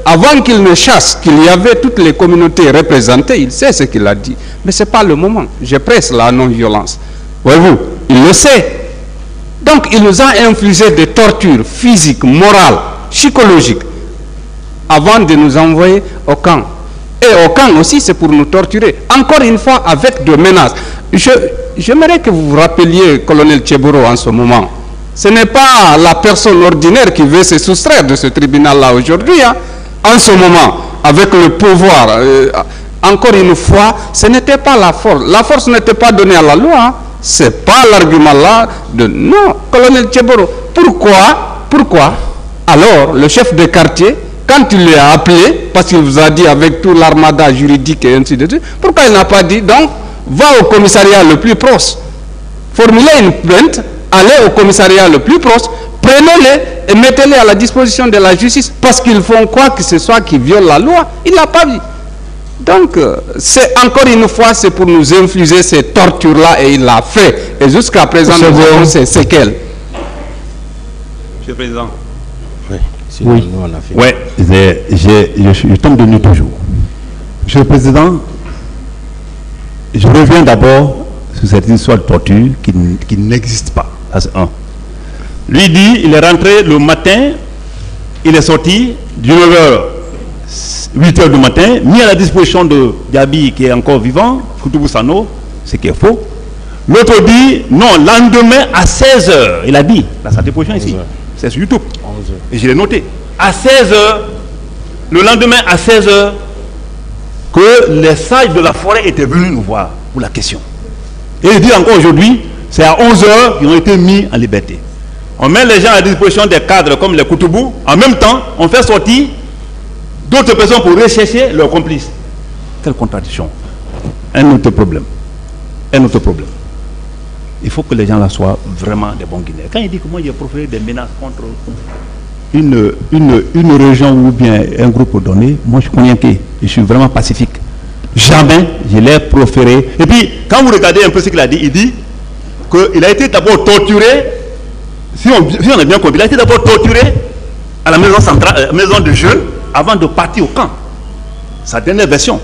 avant qu'il ne chasse qu'il y avait toutes les communautés représentées, il sait ce qu'il a dit. Mais ce n'est pas le moment. Je presse la non-violence. Voyez-vous, il le sait. Donc il nous a infligé des tortures physiques, morales, psychologiques, avant de nous envoyer au camp. Et au camp aussi, c'est pour nous torturer. Encore une fois, avec de menaces. J'aimerais que vous vous rappeliez, colonel Thieboro, en ce moment. Ce n'est pas la personne ordinaire qui veut se soustraire de ce tribunal-là aujourd'hui. Hein. En ce moment, avec le pouvoir, encore une fois, ce n'était pas la force. La force n'était pas donnée à la loi. Hein. Ce n'est pas l'argument là de... Non, colonel Thieboro. Pourquoi alors le chef de quartier, quand il lui a appelé, parce qu'il vous a dit avec tout l'armada juridique et ainsi de suite, pourquoi il n'a pas dit, donc, va au commissariat le plus proche, formulez une plainte, allez au commissariat le plus proche, prenez-les et mettez-les à la disposition de la justice, parce qu'ils font quoi que ce soit qui viole la loi. Il n'a pas dit. Donc, c'est encore une fois, c'est pour nous infliger ces tortures-là, et il l'a fait. Et jusqu'à présent, nous avons ces séquelles. Monsieur le Président. Oui. Oui, je tombe de nuit toujours. Monsieur le Président, je reviens d'abord sur cette histoire de torture qui n'existe pas. Ça, c'est un. Lui dit, il est rentré le matin, il est sorti du 9h, 8h du matin, mis à la disposition de Diaby qui est encore vivant, Koutoubou Sano, ce qui est faux. L'autre dit, non, lendemain à 16h, il a dit, dans sa déposition ici. C'est sur YouTube. Et je l'ai noté. À 16h, le lendemain à 16h, que les sages de la forêt étaient venus nous voir pour la question. Et il dit encore aujourd'hui, c'est à 11h qu'ils ont été mis en liberté. On met les gens à disposition des cadres comme les Koutoubou. En même temps, on fait sortir d'autres personnes pour rechercher leurs complices. Quelle contradiction. Un autre problème. Il faut que les gens là soient vraiment des bons Guinéens. Quand il dit que moi j'ai proféré des menaces contre une région ou bien un groupe donné, moi je connais que je suis vraiment pacifique. Jamais je l'ai proféré. Et puis, quand vous regardez un peu ce qu'il a dit, il dit qu'il a été d'abord torturé, si on a bien compris, il a été d'abord torturé à la maison centrale, maison de jeunes, avant de partir au camp. Sa dernière version.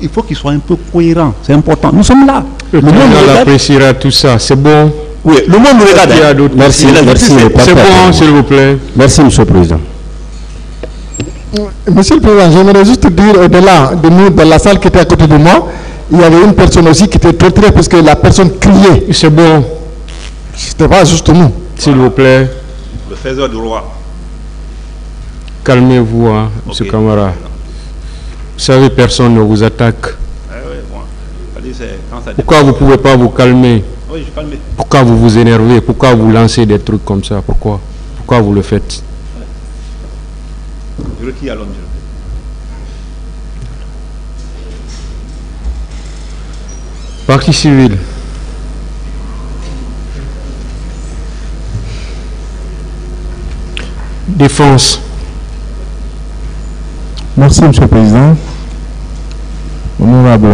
Il faut qu'il soit un peu cohérent, c'est important. Nous sommes là. Le monde appréciera tout ça, c'est bon. Oui, le monde nous regarde. Merci, merci. C'est bon, s'il vous plaît. Merci, Monsieur le Président. Monsieur le Président, j'aimerais juste dire au-delà de nous, dans la salle qui était à côté de moi, il y avait une personne aussi qui était torturée parce que la personne criait. C'est bon. C'était pas juste nous. S'il vous plaît. Le faiseur du roi. Calmez-vous, hein, Okay. M. Camara. Vous savez, personne ne vous attaque. Pourquoi vous ne pouvez pas vous calmer? Oui, je calme. Pourquoi vous vous énervez? Pourquoi vous lancez des trucs comme ça? Pourquoi vous le faites? Je retire à l'homme. Partie civile. Défense. Merci, Monsieur le Président. Honorable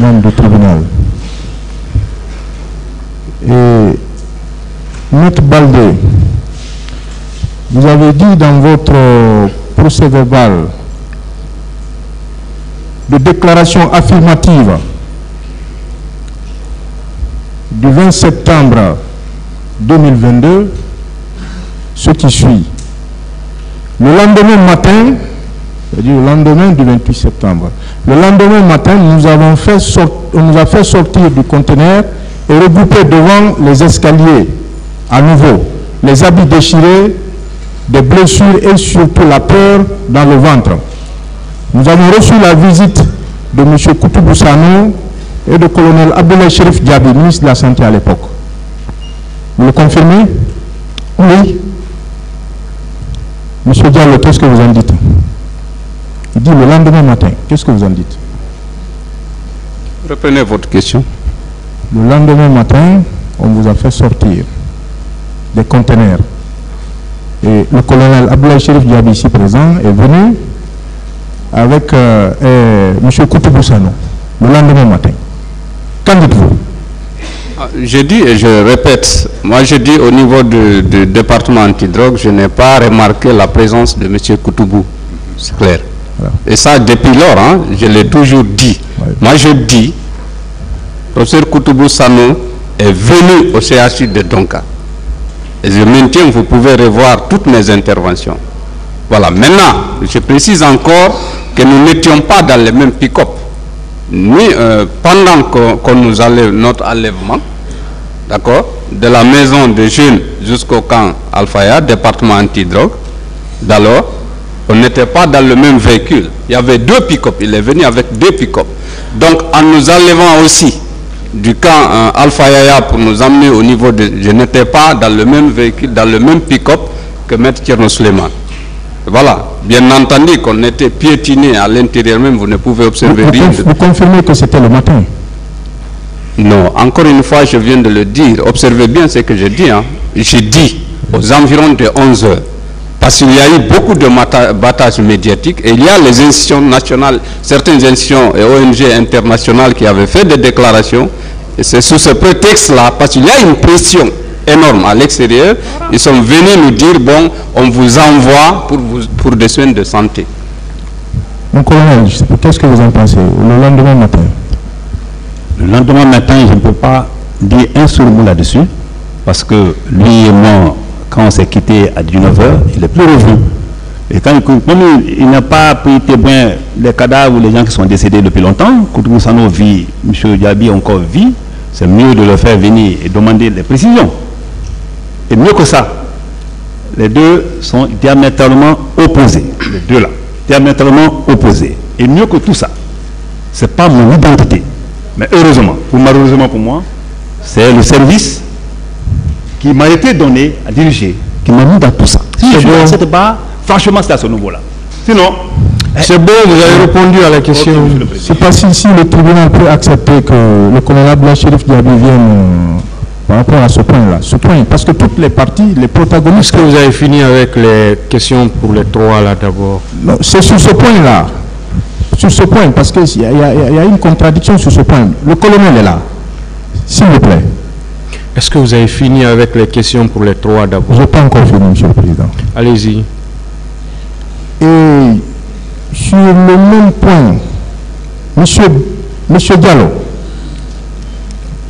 membre du tribunal. Et Maître Baldé, vous avez dit dans votre procès verbal de déclaration affirmative du 20 septembre 2022 ce qui suit. Le lendemain matin, c'est-à-dire le lendemain du 28 septembre, le lendemain matin, on nous a fait sortir du conteneur et regrouper devant les escaliers à nouveau les habits déchirés, des blessures et surtout la peur dans le ventre. Nous avons reçu la visite de M. Koutoubou Sano et de colonel Abdoulaye Chérif Diaby, ministre de la Santé à l'époque. Vous le confirmez? Oui. Monsieur Diallo, qu'est-ce que vous en dites? Il dit le lendemain matin. Qu'est-ce que vous en dites? Reprenez votre question. Le lendemain matin, on vous a fait sortir des conteneurs. Et le colonel Abdoulaye Chérif Diaby, ici présent, est venu avec M. Koutoubou Sano le lendemain matin. Qu'en dites-vous? Je dis et je répète, moi je dis au niveau du département antidrogue, je n'ai pas remarqué la présence de M. Koutoubou, c'est clair. Voilà. Et ça depuis lors, hein, je l'ai toujours dit. Ouais. Moi je dis, professeur Koutoubou Sano est venu au CHU de Donka. Et je maintiens, vous pouvez revoir toutes mes interventions. Voilà, maintenant, je précise encore que nous n'étions pas dans les mêmes pick-up. Nous, pendant qu'on nous enlève notre enlèvement, d'accord, de la maison de jeunes jusqu'au camp Alfaya, département antidrogue, d'alors, on n'était pas dans le même véhicule. Il y avait deux pick-up, il est venu avec deux pick-up. Donc, en nous enlevant aussi du camp Alfaya pour nous emmener au niveau de... Je n'étais pas dans le même véhicule, dans le même pick-up que M. Thierno Suleiman. Voilà, bien entendu qu'on était piétiné à l'intérieur même, vous ne pouvez observer rien. Vous confirmez que c'était le matin? Non, encore une fois, je viens de le dire. Observez bien ce que je dis. Hein. J'ai dit aux environs de 11 heures. Parce qu'il y a eu beaucoup de battages médiatiques et il y a les institutions nationales, certaines institutions et ONG internationales qui avaient fait des déclarations. Et c'est sous ce prétexte-là, parce qu'il y a une pression énorme à l'extérieur, ils sont venus nous dire, bon, on vous envoie pour des soins de santé. Mon colonel, qu'est-ce que vous en pensez le lendemain matin? Le lendemain matin, je ne peux pas dire un seul mot là-dessus, parce que lui et moi, quand on s'est quitté à 19h, il est plus revenu. Et quand il n'a pas pris témoin des cadavres ou les gens qui sont décédés depuis longtemps, Koutoubou Sano vit, M. Diaby encore vit, c'est mieux de le faire venir et demander des précisions. Et mieux que ça, les deux sont diamétralement opposés. Les deux là, diamétralement opposés. Et mieux que tout ça, ce n'est pas mon identité. Mais heureusement, ou malheureusement pour moi, c'est le service qui m'a été donné à diriger, qui m'a mis dans tout ça. Si je suis dans cette barre, franchement, c'est à ce niveau-là. Sinon, c'est bon, vous avez répondu à la question. C'est pas si le tribunal peut accepter que le colonel Abdoulaye Chérif Diaby vienne par rapport à ce point-là. Ce point, parce que toutes les parties, les protagonistes... Est-ce que vous avez fini avec les questions pour les trois là d'abord? C'est sur ce point-là. Sur ce point, parce qu'il y a une contradiction sur ce point. Le colonel est là. S'il vous plaît. Est-ce que vous avez fini avec les questions pour les 3 d'abord? Je n'ai pas encore fini, Monsieur le Président. Allez-y. Et sur le même point, Monsieur Diallo,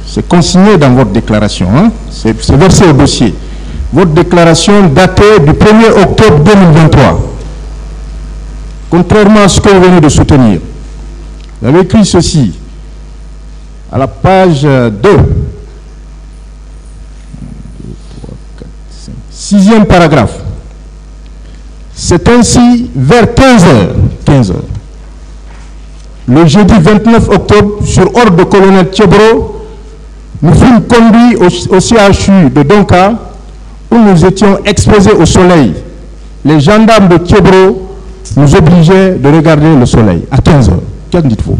c'est consigné dans votre déclaration, hein? C'est versé au dossier. Votre déclaration datée du 1er octobre 2023. Contrairement à ce que vous venez de soutenir, vous avez écrit ceci à la page 2. 6e paragraphe. C'est ainsi vers 15 heures, le jeudi 29 octobre, sur ordre de colonel Thiebro, nous fûmes conduits au CHU de Donka, où nous étions exposés au soleil. Les gendarmes de Thiebro nous obligeaient de regarder le soleil à 15 heures. Qu'en dites-vous?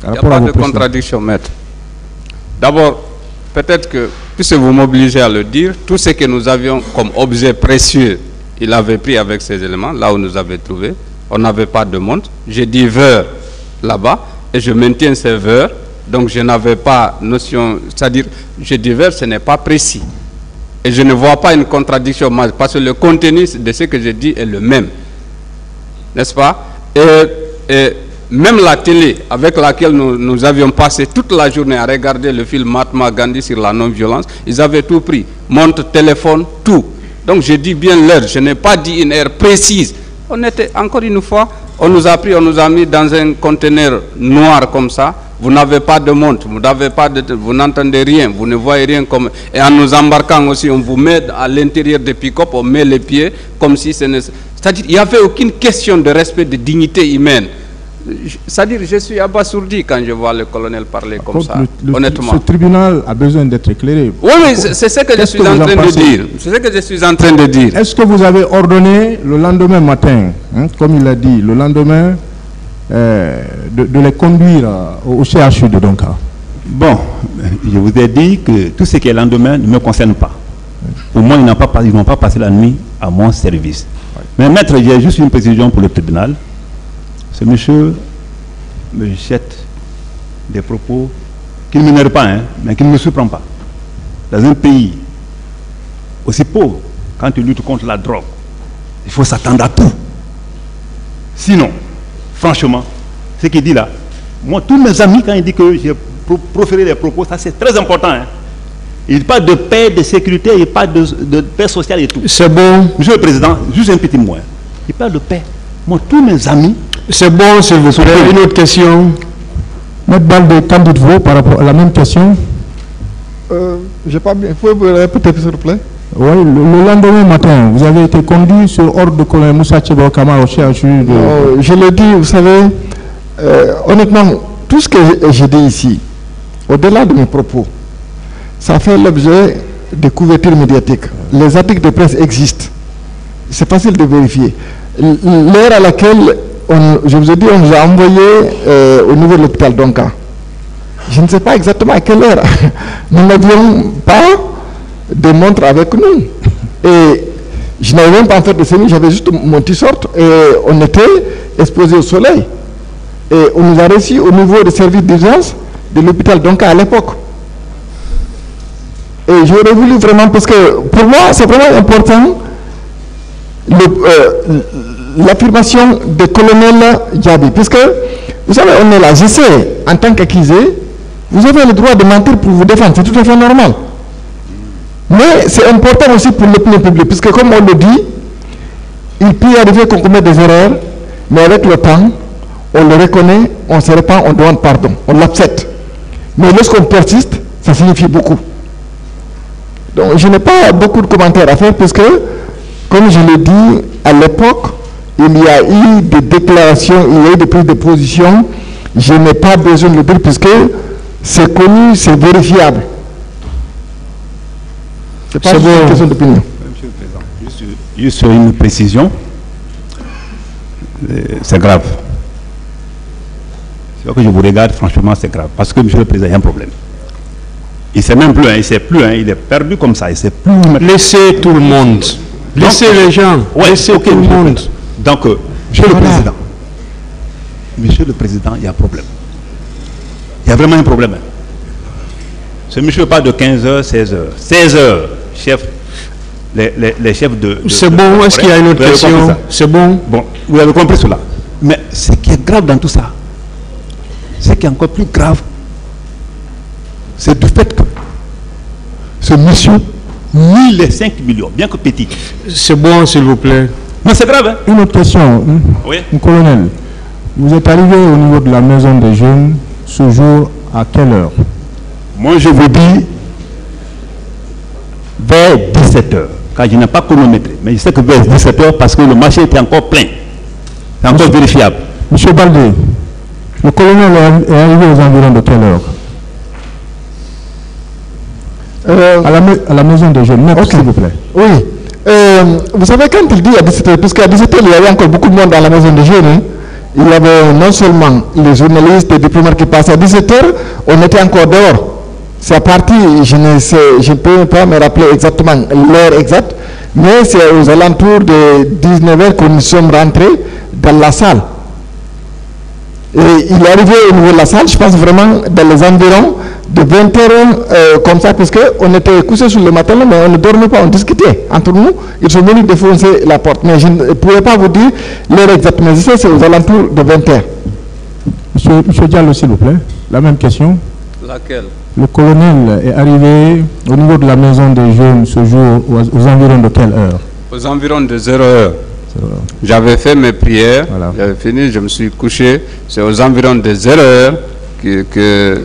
Il n'y a pas de contradiction, maître. D'abord, peut-être que, puisque vous m'obligez à le dire, tout ce que nous avions comme objet précieux, il avait pris avec ces éléments, là où nous avait trouvé. On n'avait pas de montre. J'ai dit vers là-bas, et je maintiens ces vers. Donc je n'avais pas notion, c'est-à-dire, je dis vers, ce n'est pas précis. Et je ne vois pas une contradiction, parce que le contenu de ce que je dis est le même. N'est-ce pas? Et même la télé avec laquelle nous avions passé toute la journée à regarder le film Mahatma Gandhi sur la non-violence, ils avaient tout pris, montre, téléphone, tout. Donc je dis bien l'heure, je n'ai pas dit une heure précise. On était, encore une fois, on nous a pris, on nous a mis dans un conteneur noir comme ça. Vous n'avez pas de montre, vous n'entendez rien, vous ne voyez rien comme... Et en nous embarquant aussi, on vous met à l'intérieur des pick-up, on met les pieds comme si ce n'est... C'est-à-dire, il n'y avait aucune question de respect de dignité humaine. C'est-à-dire, je suis abasourdi quand je vois le colonel parler comme ça, honnêtement. Ce tribunal a besoin d'être éclairé. Oui, c'est ce que je suis en train de dire. C'est ce que je suis en train de dire. Est-ce que vous avez ordonné le lendemain matin, hein, comme il a dit, le lendemain, de les conduire au CHU de Donka? Bon, je vous ai dit que tout ce qui est le lendemain ne me concerne pas. Au moins, ils n'ont pas passé la nuit à mon service. Mais maître, j'ai juste une précision pour le tribunal. Ce monsieur me jette des propos qui ne m'énervent pas, hein, mais qui ne me surprennent pas. Dans un pays aussi pauvre, quand tu luttes contre la drogue, il faut s'attendre à tout. Sinon, franchement, ce qu'il dit là, moi, tous mes amis, quand il dit que j'ai proféré des propos, ça c'est très important. Hein. Il parle de paix, de sécurité, il parle de paix sociale et tout. C'est bon. Monsieur le Président, juste un petit mot. Hein. Il parle de paix. Moi, tous mes amis... C'est bon, s'il vous plaît. Une autre question. Maître Balde, qu'en dites-vous par rapport à la même question? J'ai pas bien... Vous pouvez répéter, s'il vous plaît? Oui, le lendemain matin, vous avez été conduit sur ordre de colonel Moussa Thiebro Kama au CHU de... Je le dis, vous savez, honnêtement, tout ce que j'ai dit ici, au-delà de mes propos, ça fait l'objet de couvertures médiatiques. Les articles de presse existent. C'est facile de vérifier. L'heure à laquelle, je vous ai dit, on nous a envoyé au niveau de l'hôpital Donka. Je ne sais pas exactement à quelle heure. Nous n'avions pas de montre avec nous. Et je n'avais même pas en fait de série, j'avais juste mon t-shirt et on était exposé au soleil. Et on nous a reçus au niveau des services d'urgence de l'hôpital Donka à l'époque. Et j'aurais voulu vraiment, parce que pour moi, c'est vraiment important, l'affirmation de colonel Djabi, puisque vous savez, on est là, je sais, en tant qu'accusé, vous avez le droit de mentir pour vous défendre, c'est tout à fait normal. Mais c'est important aussi pour l'opinion publique, puisque comme on le dit, il peut arriver qu'on commette des erreurs, mais avec le temps, on le reconnaît, on se répand, on demande pardon, on l'accepte. Mais lorsqu'on persiste, ça signifie beaucoup. Donc je n'ai pas beaucoup de commentaires à faire, puisque, comme je l'ai dit, à l'époque, il y a eu des déclarations, il y a eu des prises de position. Je n'ai pas besoin de le dire puisque c'est connu, c'est vérifiable. C'est pas une question d'opinion. Monsieur le Président, juste sur une précision, c'est grave. C'est que je vous regarde, franchement, c'est grave. Parce que, Monsieur le Président, il y a un problème. Il ne sait même plus, hein, il ne sait plus, hein, il est perdu comme ça, il ne sait plus. Laissez tout le monde. Laissez les gens. Ouais, laissez okay, tout le monde. Donc, Monsieur le Président, il y a un problème. Il y a vraiment un problème. Hein. Ce monsieur parle de 15h, 16h. 16h, chef, les chefs de... C'est bon, est-ce qu'il y a une autre question? C'est bon. Bon, vous avez compris cela. Mais ce qui est grave dans tout ça, ce qui est encore plus grave, c'est du fait que ce monsieur nie les 5 millions, bien que petit. C'est bon, s'il vous plaît. Mais c'est grave, hein? Une autre question, Oui. colonel. Vous êtes arrivé au niveau de la maison des jeunes ce jour à quelle heure? Moi, je vous dis vers 17h, car je n'ai pas chronométré. Mais je sais que vers 17h, parce que le marché était encore plein. C'est encore vérifiable. Monsieur Baldé, le colonel est arrivé aux environs de quelle heure? À la maison des jeunes, okay. S'il vous plaît. Oui. Vous savez, quand il dit à 17h, puisqu'à 17h, il y avait encore beaucoup de monde dans la maison des jeunes, hein, il y avait non seulement les journalistes et diplomates qui passaient à 17h, on était encore dehors. C'est à partir, je ne peux pas me rappeler exactement l'heure exacte, mais c'est aux alentours de 19h que nous sommes rentrés dans la salle. Et il est arrivé au niveau de la salle, je pense vraiment dans les environs de 20h comme ça, parce qu'on était couchés sur le matin, mais on ne dormait pas, on discutait entre nous. Ils sont venus défoncer la porte, mais je ne pouvais pas vous dire l'heure exactement. Je sais, c'est aux alentours de 20h. Monsieur Diallo, s'il vous plaît, la même question. Laquelle? Le colonel est arrivé au niveau de la maison des jeunes ce jour aux environs de quelle heure? Aux environs de 0h. J'avais fait mes prières, voilà. J'avais fini, je me suis couché. C'est aux environs de 0h que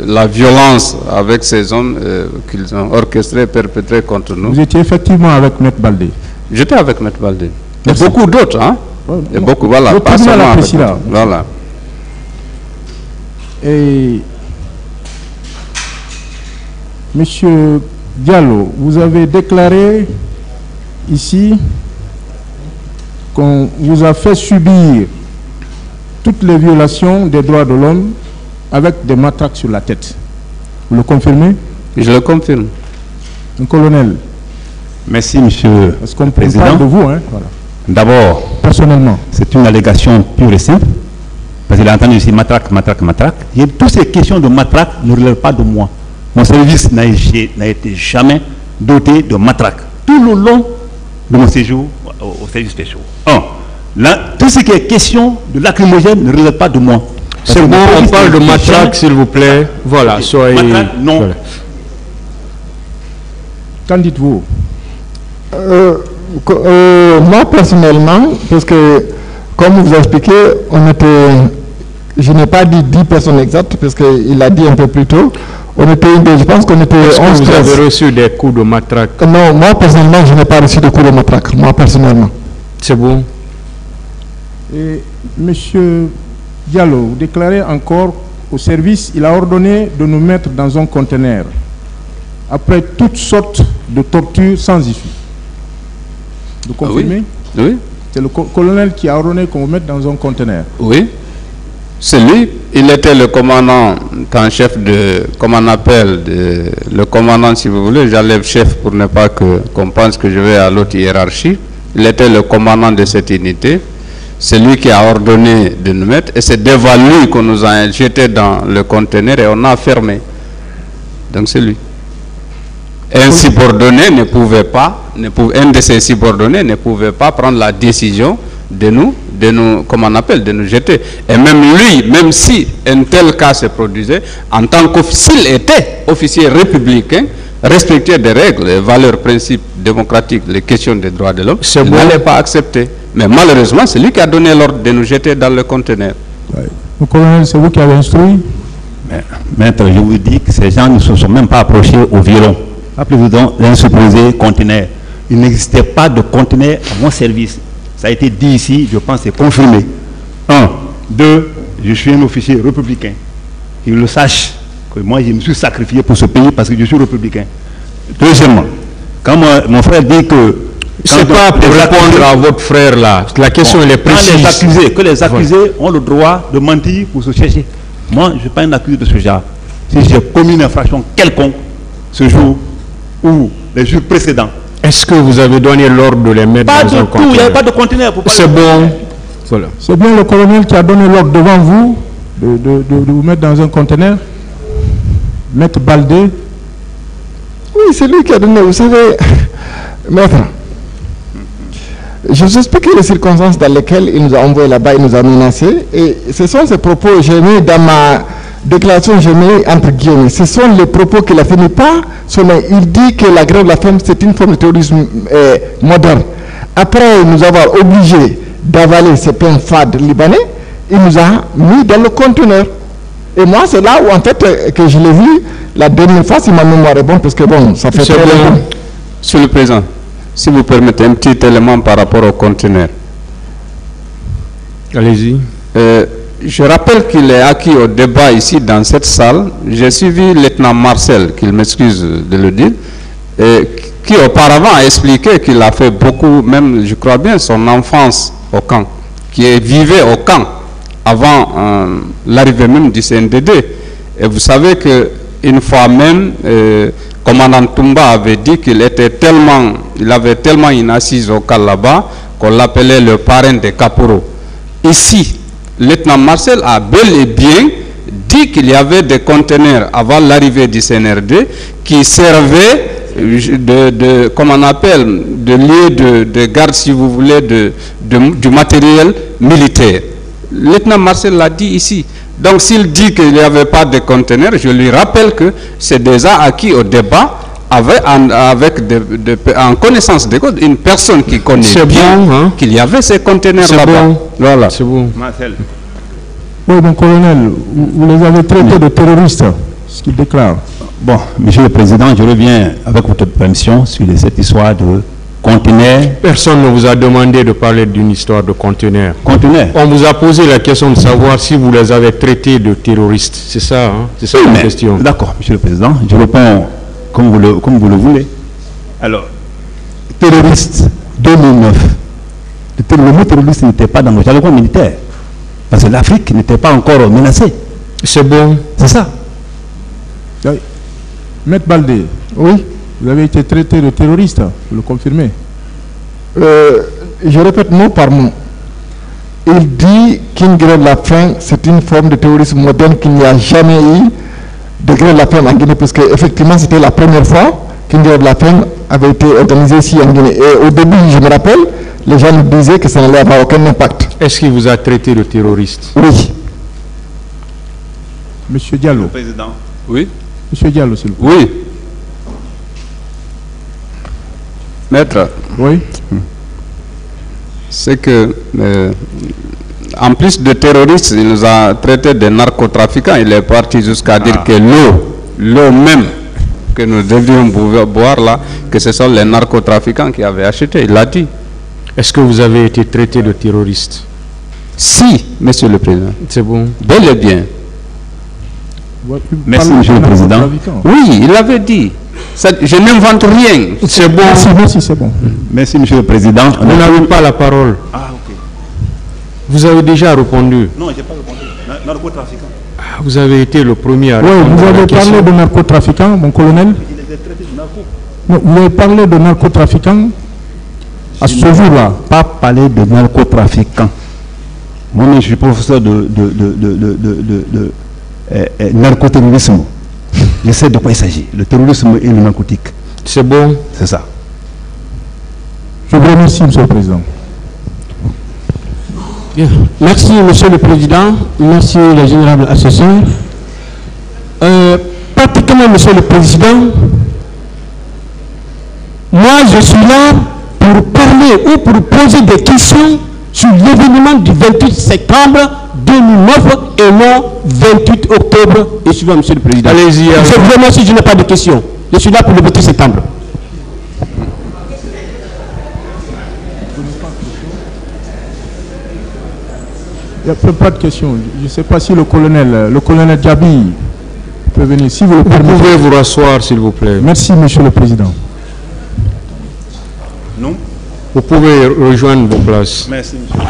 la violence avec ces hommes qu'ils ont orchestré, perpétré contre nous. Vous étiez effectivement avec M. Baldé? J'étais avec M. Baldé. Et beaucoup d'autres, hein? Et beaucoup, voilà. Pas seulement avec là. Voilà. Et Monsieur Diallo, vous avez déclaré ici qu'on vous a fait subir toutes les violations des droits de l'homme avec des matraques sur la tête. Vous le confirmez? Je le confirme. Un colonel. Merci, monsieur Parce qu'on le président. parle de vous, hein? Voilà. D'abord, personnellement, c'est une allégation pure et simple. Parce qu'il a entendu ici matraque, matraque, matraque. Et toutes ces questions de matraque ne relèvent pas de moi. Mon service n'a été jamais doté de matraque. Tout le long de mon séjour au service spécial. Tout ce qui est question de lacrymogène ne relève pas de moi. C'est bon, on parle de matraque, s'il vous plaît. Voilà, soyez... Matraque, non. Voilà. qu'en dites-vous? Moi, personnellement, parce que, comme vous expliquez, je n'ai pas dit 10 personnes exactes, parce qu'il a dit un peu plus tôt. Je pense qu'on était 11. Est-ce que vous avez reçu des coups de matraque? Non, moi, personnellement, je n'ai pas reçu de coups de matraque. Moi, personnellement. C'est bon. Et Monsieur Diallo, vous déclarez encore au service, il a ordonné de nous mettre dans un conteneur après toutes sortes de tortures sans issue. Vous confirmez? Oui. C'est le colonel qui a ordonné qu'on vous mette dans un conteneur. Oui. C'est lui. Il était le commandant en chef de, comme on appelle, le commandant, si vous voulez, j'enlève chef pour ne pas qu'on pense que je vais à l'autre hiérarchie. Il était le commandant de cette unité. C'est lui qui a ordonné de nous mettre, et c'est devant lui qu'on nous a jetés dans le conteneur et on a fermé. Donc c'est lui. Un subordonné ne pouvait pas, un de ses subordonnés ne pouvait pas prendre la décision de nous, comme on appelle, de nous jeter. Et même lui, même si un tel cas se produisait, en tant qu'officier, était officier républicain, respecter des règles, les valeurs, principes démocratiques, les questions des droits de l'homme, il n'allait pas accepter. Mais malheureusement, c'est lui qui a donné l'ordre de nous jeter dans le conteneur. Le colonel, c'est vous qui avez instruit? Maître, je vous dis que ces gens ne se sont même pas approchés au violon. Rappelez-vous donc d'un supposé conteneur. Il n'existait pas de conteneur à mon service. Ça a été dit ici, je pense, c'est confirmé. 1. 2. Je suis un officier républicain. Qu'il le sache que moi, je me suis sacrifié pour ce pays parce que je suis républicain. Deuxièmement, quand mon frère dit que... C'est pas pour répondre à votre frère là. La question elle est précise. Les accusés ont le droit de mentir pour se chercher. Moi, je ne suis pas un accusé de ce genre. Si j'ai commis une infraction quelconque ce jour ou les jours précédents. Est-ce que vous avez donné l'ordre de les mettre dans un conteneur? Pas du tout, il n'y avait pas de conteneur. C'est bon. Voilà. C'est bien le colonel qui a donné l'ordre devant vous de vous mettre dans un conteneur? Maître Baldé. Oui, c'est lui qui a donné, vous savez, maître. Je vous explique les circonstances dans lesquelles il nous a envoyé là-bas, il nous a menacés. Et ce sont ces propos, j'ai mis dans ma déclaration, j'ai mis entre guillemets. Ce sont les propos qu'il a fait, mais pas seulement. Il dit que la grève de la faim, c'est une forme de terrorisme moderne. Après nous avoir obligés d'avaler ces pains fades libanais, il nous a mis dans le conteneur. Et moi, c'est là où, en fait, que je l'ai vu la dernière fois, si ma mémoire est bonne, parce que bon, ça fait très longtemps. Monsieur le Président, si vous permettez un petit élément par rapport au conteneur. Allez-y. Je rappelle qu'il est acquis au débat ici dans cette salle. J'ai suivi le lieutenant Marcel, qu'il m'excuse de le dire, qui auparavant a expliqué qu'il a fait beaucoup, même je crois bien, son enfance au camp, qui vivait au camp avant l'arrivée même du CNDD. Et vous savez qu'une fois même, commandant Toumba avait dit qu'il avait tellement une assise au camp là-bas qu'on l'appelait le parrain des caporaux. Ici, le lieutenant Marcel a bel et bien dit qu'il y avait des conteneurs avant l'arrivée du CNRD qui servaient comme on appelle, de lieu de garde, si vous voulez, du matériel militaire. Le lieutenant Marcel l'a dit ici. Donc s'il dit qu'il n'y avait pas de conteneurs, je lui rappelle que c'est déjà acquis au débat en connaissance de cause, une personne qui connaît bien qu'il y avait ces conteneurs là-bas. Bon. Voilà. C'est bon. Marcel. Oui, mon colonel, vous les avez traités de terroristes, ce qu'il déclare. Bon, Monsieur le Président, je reviens avec votre permission sur cette histoire de conteneurs. Personne ne vous a demandé de parler d'une histoire de conteneurs. Conteneurs. On vous a posé la question de savoir si vous les avez traités de terroristes. C'est ça, hein? C'est ça la question. D'accord, Monsieur le Président, je réponds comme vous le voulez. Alors, terroriste 2009. Le mot terroriste n'était pas dans le jargon militaire. Parce que l'Afrique n'était pas encore menacée. C'est bon. C'est ça. Oui. Maître Baldé, Oui. vous avez été traité de terroriste, vous le confirmez? Je répète mot par mot. Il dit qu'une grève de la faim, c'est une forme de terrorisme moderne, qu'il n'y a jamais eu de grève de la faim en Guinée, parce qu'effectivement, c'était la première fois qu'une grève de la faim avait été organisée ici en Guinée. Et au début, je me rappelle, les gens nous disaient que ça n'allait avoir aucun impact. Est-ce qu'il vous a traité de terroriste? Oui. Monsieur Diallo. Président. Oui. Monsieur Diallo, s'il vous plaît. Oui. Maître, Oui. c'est que, en plus de terroristes, il nous a traité de narcotrafiquants. Il est parti jusqu'à dire que l'eau même que nous devions boire là, que ce sont les narcotrafiquants qui avaient acheté. Il l'a dit. Est-ce que vous avez été traité de terroriste? Si, Monsieur le Président. C'est bon. Bel et bien. Merci, Monsieur le Président. Oui, il avait dit. Je n'invente rien. C'est bon. Merci, c'est bon. Merci, Monsieur le Président. Vous n'avez pas la parole. Ah, ok. Vous avez déjà répondu. Non, je n'ai pas répondu. Narcotrafiquant. Vous avez été le premier à Oui, répondre vous à la avez question. parlé de narcotrafiquants, mon colonel. Il était traité de narco. Non, vous avez parlé de narcotrafiquants à ce jour-là. Pas parler de narcotrafiquants. Moi, je suis professeur de narcoterrorisme. Je sais de quoi il s'agit. Le terrorisme et le narcotique. C'est bon. C'est ça. Je vous remercie, Monsieur le Président. Bien. Merci, Monsieur le Président. Merci, le général assesseur. Pratiquement, Monsieur le Président, moi, je suis là pour parler ou pour poser des questions sur l'événement du 28 septembre 2009 et non 28 octobre et suivant, Monsieur le Président. Allez-y. Je vous remercie, je n'ai pas de questions. Je suis là pour le 28 septembre. Il n'y a pas de question. Je ne sais pas si le colonel Djabi peut venir. Si vous le Vous permettez. pouvez vous rasseoir, s'il vous plaît. Merci, Monsieur le Président. Non. Vous pouvez rejoindre vos places. Merci, monsieur.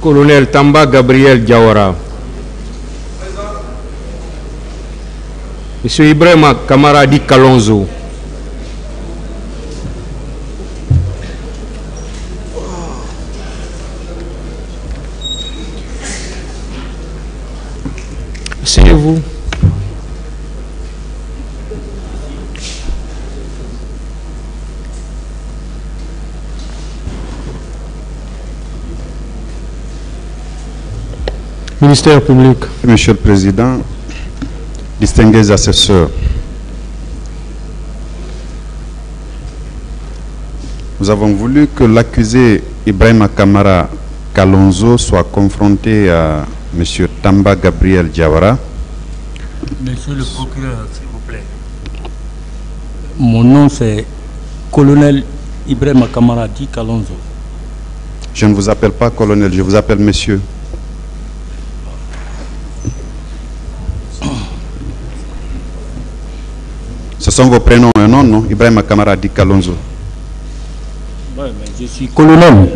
Colonel Tamba Gabriel Diawara. Monsieur Ibrahima Kamaradi Kalonzo. Asseyez-vous. Ministère public. Monsieur le Président, distingués assesseurs, nous avons voulu que l'accusé Ibrahima Kamara Kalonzo soit confronté à M. Tamba Gabriel Diawara. Monsieur le procureur, s'il vous plaît. Mon nom c'est colonel Ibrahima Kamara Di Kalonzo. Je ne vous appelle pas colonel, je vous appelle monsieur. Ce sont vos prénoms et noms, non? Ibrahima Kamara Di Kalonzo. Oui, mais je suis colonel.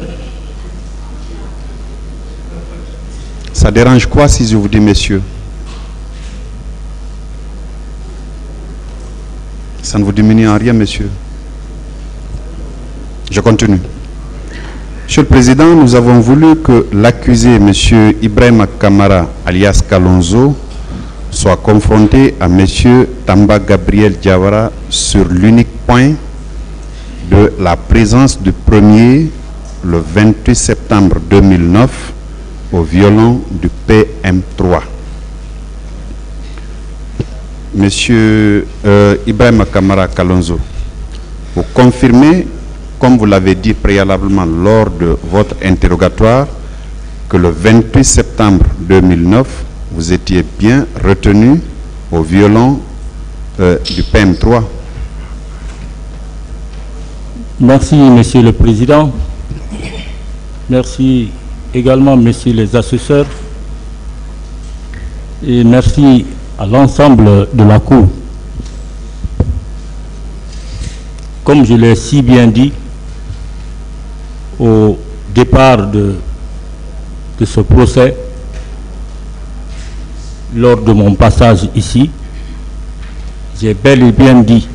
Ça dérange quoi si je vous dis monsieur? Ça ne vous diminue en rien, monsieur. Je continue. Monsieur le Président, nous avons voulu que l'accusé, monsieur Ibrahima Kamara, alias Kalonzo, soit confronté à monsieur Tamba Gabriel Diawara sur l'unique point de la présence du premier, le 28 septembre 2009, au violon du PM3. Monsieur Ibrahima Kamara Kalonzo, vous confirmez, comme vous l'avez dit préalablement lors de votre interrogatoire, que le 28 septembre 2009, vous étiez bien retenu au violon du PM3. Merci, Monsieur le Président. Merci également, Messieurs les assesseurs. Et merci à l'ensemble de la Cour. Comme je l'ai si bien dit au départ de ce procès, lors de mon passage ici, j'ai bel et bien dit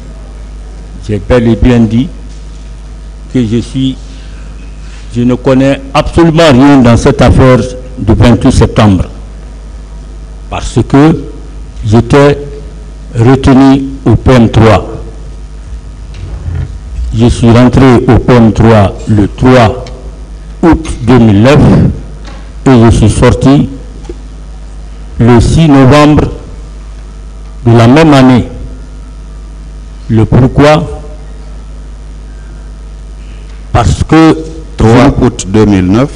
que je ne connais absolument rien dans cette affaire du 28 septembre. Parce que j'étais retenu au PM3. Je suis rentré au PM3 le 3 août 2009 et je suis sorti le 6 novembre de la même année. Le pourquoi? Parce que 3 août 2009,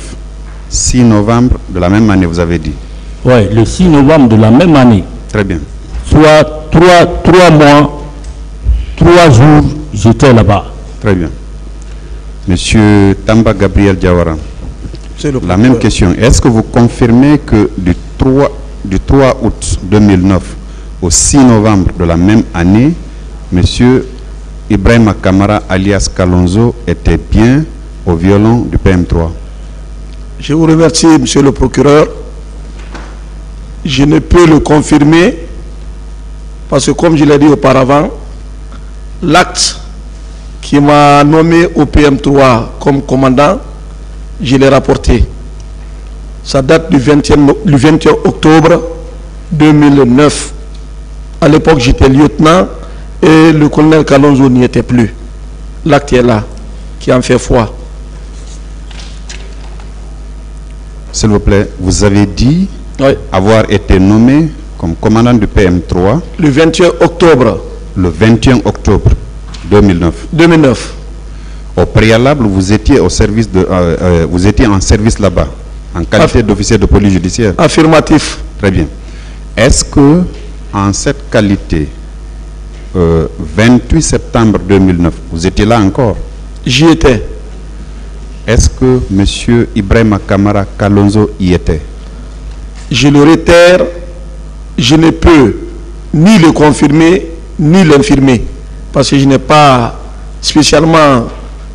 6 novembre de la même année, vous avez dit. Oui, le 6 novembre de la même année. Très bien. Soit 3 mois, 3 jours, j'étais là-bas. Très bien. Monsieur Tamba Gabriel Diawara, la même question. Est-ce que vous confirmez que du 3 août 2009 au 6 novembre de la même année, monsieur Ibrahima Kamara alias Kalonzo était bien au violon du PM3? Je vous remercie, monsieur le procureur. Je ne peux le confirmer parce que, comme je l'ai dit auparavant, l'acte qui m'a nommé au PM3 comme commandant, je l'ai rapporté. Ça date du 21 octobre 2009. À l'époque, j'étais lieutenant et le colonel Kalonzo n'y était plus. L'acte est là, qui en fait foi. S'il vous plaît, vous avez dit avoir été nommé comme commandant du PM3 le 21 octobre. Le 21 octobre 2009. 2009. Au préalable, vous étiez au service vous étiez en service là-bas, en qualité d'officier de police judiciaire. Affirmatif. Très bien. Est-ce que, en cette qualité, 28 septembre 2009, vous étiez là encore? J'y étais. Est-ce que M. Ibrahima Kamara Kalonzo y était? Je le réitère, je ne peux ni le confirmer, ni l'infirmer, parce que je n'ai pas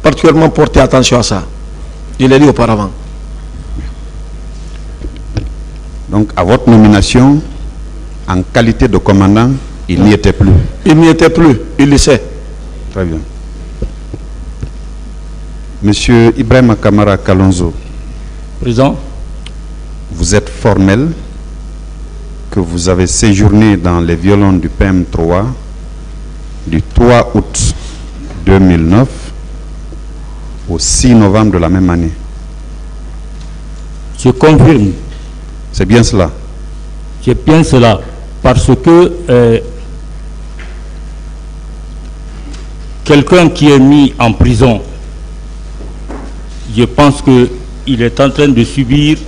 particulièrement porté attention à ça. Je l'ai dit auparavant. Donc, à votre nomination, en qualité de commandant, il n'y était plus? Il n'y était plus, il le sait. Très bien. Monsieur Ibrahima Kamara Kalonzo, Président, vous êtes formel que vous avez séjourné dans les violons du PM3 du 3 août 2009 au 6 novembre de la même année. Je confirme. C'est bien cela? C'est bien cela. Parce que quelqu'un qui est mis en prison, je pense qu'il est en train de subir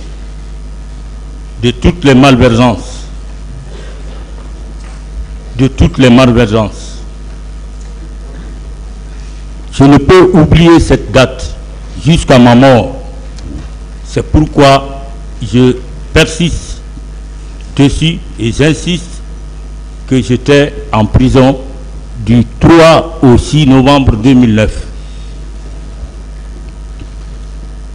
de toutes les malversances. De toutes les malversances. Je ne peux oublier cette date jusqu'à ma mort. C'est pourquoi je persiste dessus et j'insiste que j'étais en prison du 3 au 6 novembre 2009.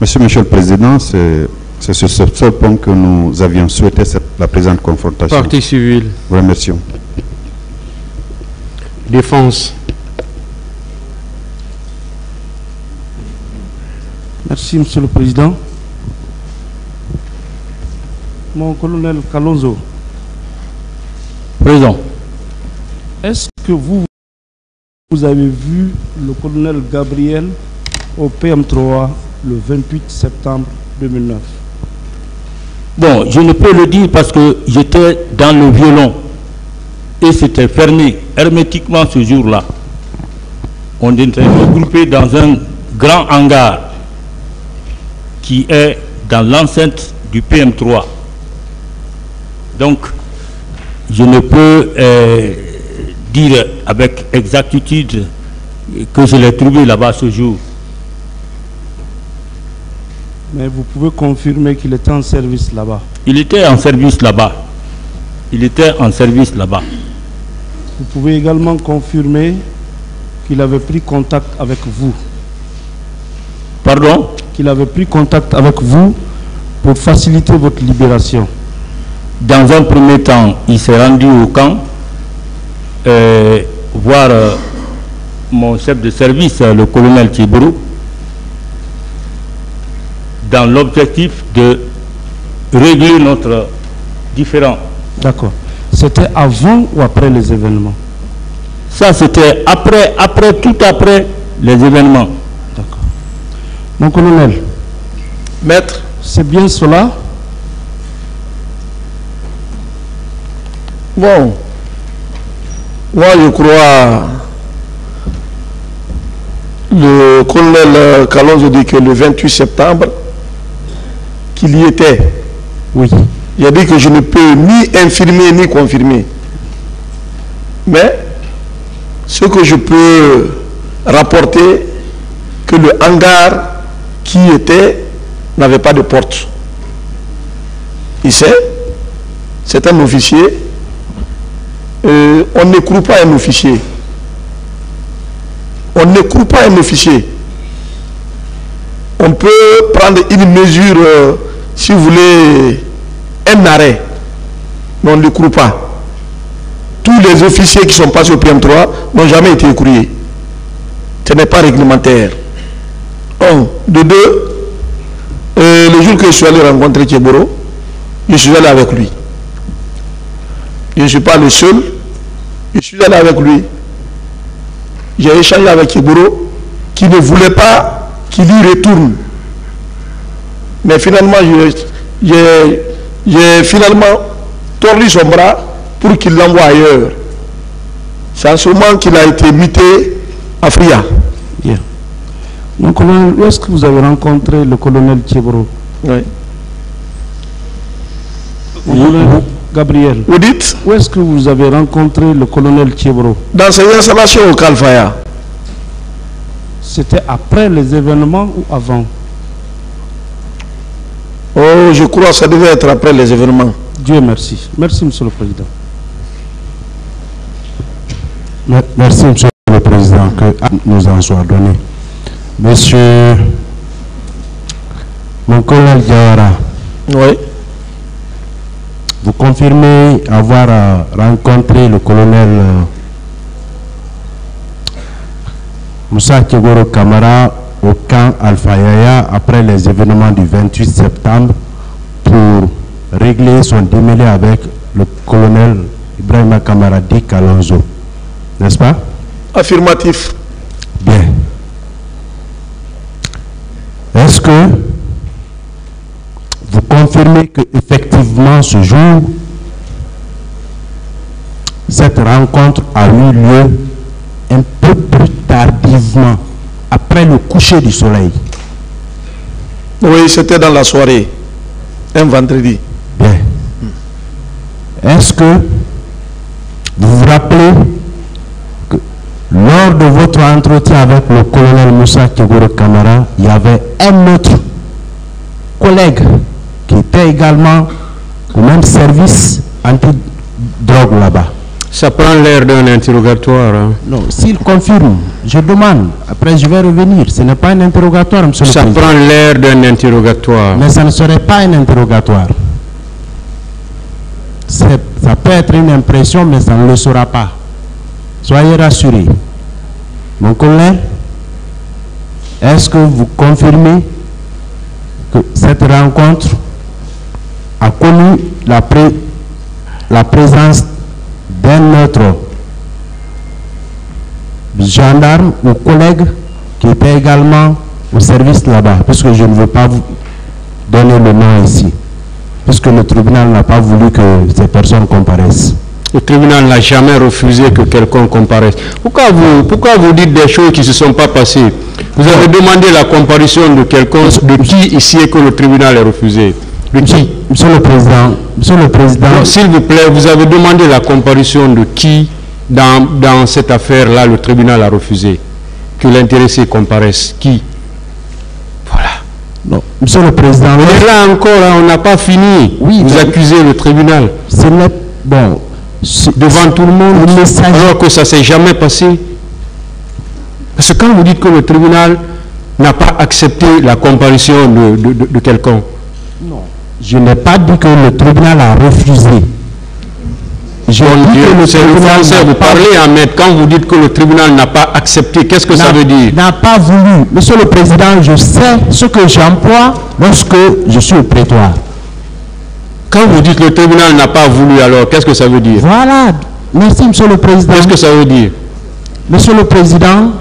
Monsieur le Président, c'est sur ce seul point que nous avions souhaité la présente confrontation. Partie civile. Vous remercions. Défense. Merci, Monsieur le Président. Mon colonel Kalonzo. Présent. Est-ce que vous avez vu le colonel Gabriel au PM3 le 28 septembre 2009? Bon, je ne peux le dire parce que j'étais dans le violon et c'était fermé hermétiquement ce jour-là. On était regroupés dans un grand hangar qui est dans l'enceinte du PM3. Donc, je ne peux dire avec exactitude que je l'ai trouvé là-bas ce jour. Mais vous pouvez confirmer qu'il était en service là-bas? Il était en service là-bas. Il était en service là-bas. Vous pouvez également confirmer qu'il avait pris contact avec vous? Pardon? Qu'il avait pris contact avec vous pour faciliter votre libération? Dans un premier temps, il s'est rendu au camp voir mon chef de service, le colonel Tchibourou, dans l'objectif de régler notre différend. D'accord. C'était avant ou après les événements? Ça, c'était tout après les événements. D'accord. Mon colonel. Maître. C'est bien cela? Bon, moi je crois, le colonel Kalonzo dit que le 28 septembre, qu'il y était. Oui. Il a dit que je ne peux ni infirmer ni confirmer. Mais, ce que je peux rapporter, que le hangar qui était n'avait pas de porte. Il sait, c'est un officier. On n'écroule pas un officier. On n'écroule pas un officier. On peut prendre une mesure, si vous voulez, un arrêt, mais on ne l'écroule pas. Tous les officiers qui sont passés au PM3 n'ont jamais été écroués. Ce n'est pas réglementaire. Un. De deux, le jour que je suis allé rencontrer Tchibourou, je suis allé avec lui. Je ne suis pas le seul. Je suis allé avec lui. J'ai échangé avec Tchibourou qui ne voulait pas qu'il y retourne. Mais finalement, j'ai finalement tordu son bras pour qu'il l'envoie ailleurs. C'est en ce moment qu'il a été muté à Fria. Bien. Mon colonel, où est-ce que vous avez rencontré le colonel Tchibourou? Oui. Gabriel. Vous dites? Où est-ce que vous avez rencontré le colonel Tchibourou? Dans ses installations au Kalfaya. C'était après les événements ou avant? Oh, je crois que ça devait être après les événements. Dieu merci. Merci, Monsieur le Président. Merci, Monsieur le Président, que nous en soit donné. Monsieur, mon collègue Diawara. Oui. Vous confirmez avoir rencontré le colonel Moussa Tchibourou Kamara au camp Alpha Yaya après les événements du 28 septembre pour régler son démêlé avec le colonel Ibrahima Kamara Dick Alonso, n'est-ce pas? Affirmatif. Bien. Est-ce que vous confirmez que effectivement ce jour, cette rencontre a eu lieu un peu plus tardivement, après le coucher du soleil? Oui, c'était dans la soirée, un vendredi. Bien. Est-ce que vous vous rappelez que lors de votre entretien avec le colonel Moussa Kegoro Kamara, il y avait un autre collègue qui était également au même service anti-drogue là-bas? Ça prend l'air d'un interrogatoire. Hein. Non, s'il confirme, je demande. Après, je vais revenir. Ce n'est pas un interrogatoire, monsieur le président. Ça prend l'air d'un interrogatoire. Mais ça ne serait pas un interrogatoire. Ça peut être une impression, mais ça ne le sera pas. Soyez rassurés. Mon collègue, est-ce que vous confirmez que cette rencontre a connu la présence d'un autre gendarme ou collègue qui était également au service là-bas, puisque je ne veux pas vous donner le nom ici, puisque le tribunal n'a pas voulu que ces personnes comparaissent. Le tribunal n'a jamais refusé que quelqu'un comparaisse. Pourquoi vous dites des choses qui ne se sont pas passées? Vous avez demandé la comparution de quelqu'un, de qui ici est que le tribunal a refusé? De qui? Monsieur le Président, s'il vous plaît, vous avez demandé la comparution de qui dans cette affaire-là le tribunal a refusé que l'intéressé comparaisse? Qui? Voilà. Non, Monsieur le Président. Mais là encore, hein, on n'a pas fini. Oui, vous accusez le tribunal. Bon, devant tout le monde, alors que ça ne s'est jamais passé. Parce que quand vous dites que le tribunal n'a pas accepté la comparution de quelqu'un. Non. Je n'ai pas dit que le tribunal a refusé. J'ai dit que le tribunal, vous parlez en maître. Quand vous dites que le tribunal n'a pas accepté, qu'est-ce que ça veut dire? N'a pas voulu. Monsieur le Président, je sais ce que j'emploie lorsque je suis au prétoire. Quand vous dites que le tribunal n'a pas voulu, alors qu'est-ce que ça veut dire? Voilà. Merci, Monsieur le Président. Qu'est-ce que ça veut dire? Monsieur le Président,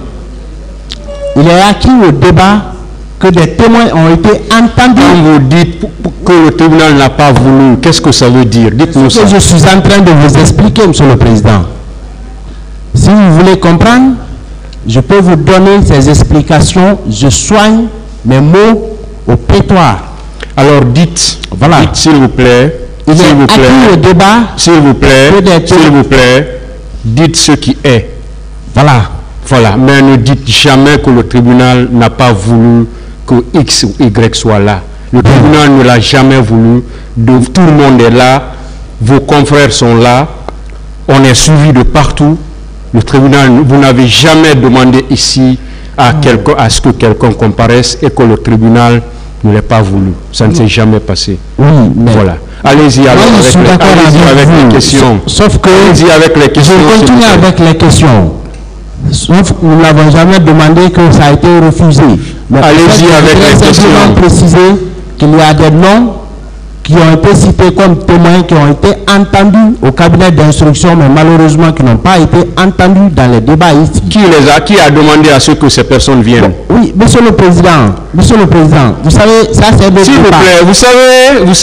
il est acquis au débat que des témoins ont été entendus. Quand vous dites que le tribunal n'a pas voulu, qu'est-ce que ça veut dire? Dites-nous ça. Je suis en train de vous expliquer, Monsieur le Président. Si vous voulez comprendre, je peux vous donner ces explications. Je soigne mes mots au prétoire. Alors dites, voilà. Dites s'il vous plaît, il est acquis au débat, s'il vous plaît, dites ce qui est. Voilà. Voilà, mais ne dites jamais que le tribunal n'a pas voulu que X ou Y soit là. Le tribunal ne l'a jamais voulu. Tout le monde est là. Vos confrères sont là. On est suivi de partout. Le tribunal, vous n'avez jamais demandé ici à ce que quelqu'un comparaisse et que le tribunal ne l'ait pas voulu. Ça ne s'est jamais passé. Oui, mais voilà. Allez-y avec les questions. Sauf que allez-y avec les questions. Je continue avec les questions. Sauf que nous n'avons jamais demandé que ça a été refusé. Allez-y avec les questions. Je voudrais préciser qu'il y a des noms qui ont été cités comme témoins, qui ont été entendus au cabinet d'instruction, mais malheureusement qui n'ont pas été entendus dans les débats ici. Qui a demandé à ce que ces personnes viennent? Bon, oui, Monsieur le Président, vous savez, ça c'est des s'il vous plaît, vous savez,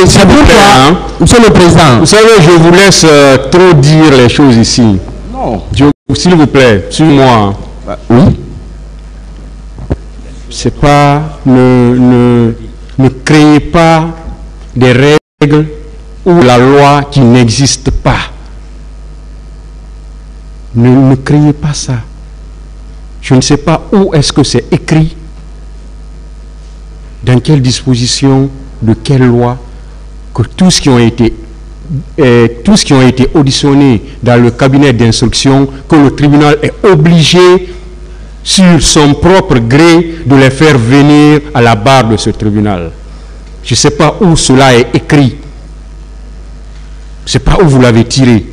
s'il vous plaît, hein, Monsieur le Président. Vous savez, je vous laisse trop dire les choses ici. Non. S'il vous plaît, suivez-moi. Oui. C'est pas, ne créez pas des règles ou la loi qui n'existe pas. Ne créez pas ça. Je ne sais pas où est-ce que c'est écrit, dans quelle disposition, de quelle loi, que tous qui ont été auditionnés dans le cabinet d'instruction, que le tribunal est obligé, sur son propre gré, de les faire venir à la barre de ce tribunal. Je ne sais pas où cela est écrit. Je ne sais pas où vous l'avez tiré.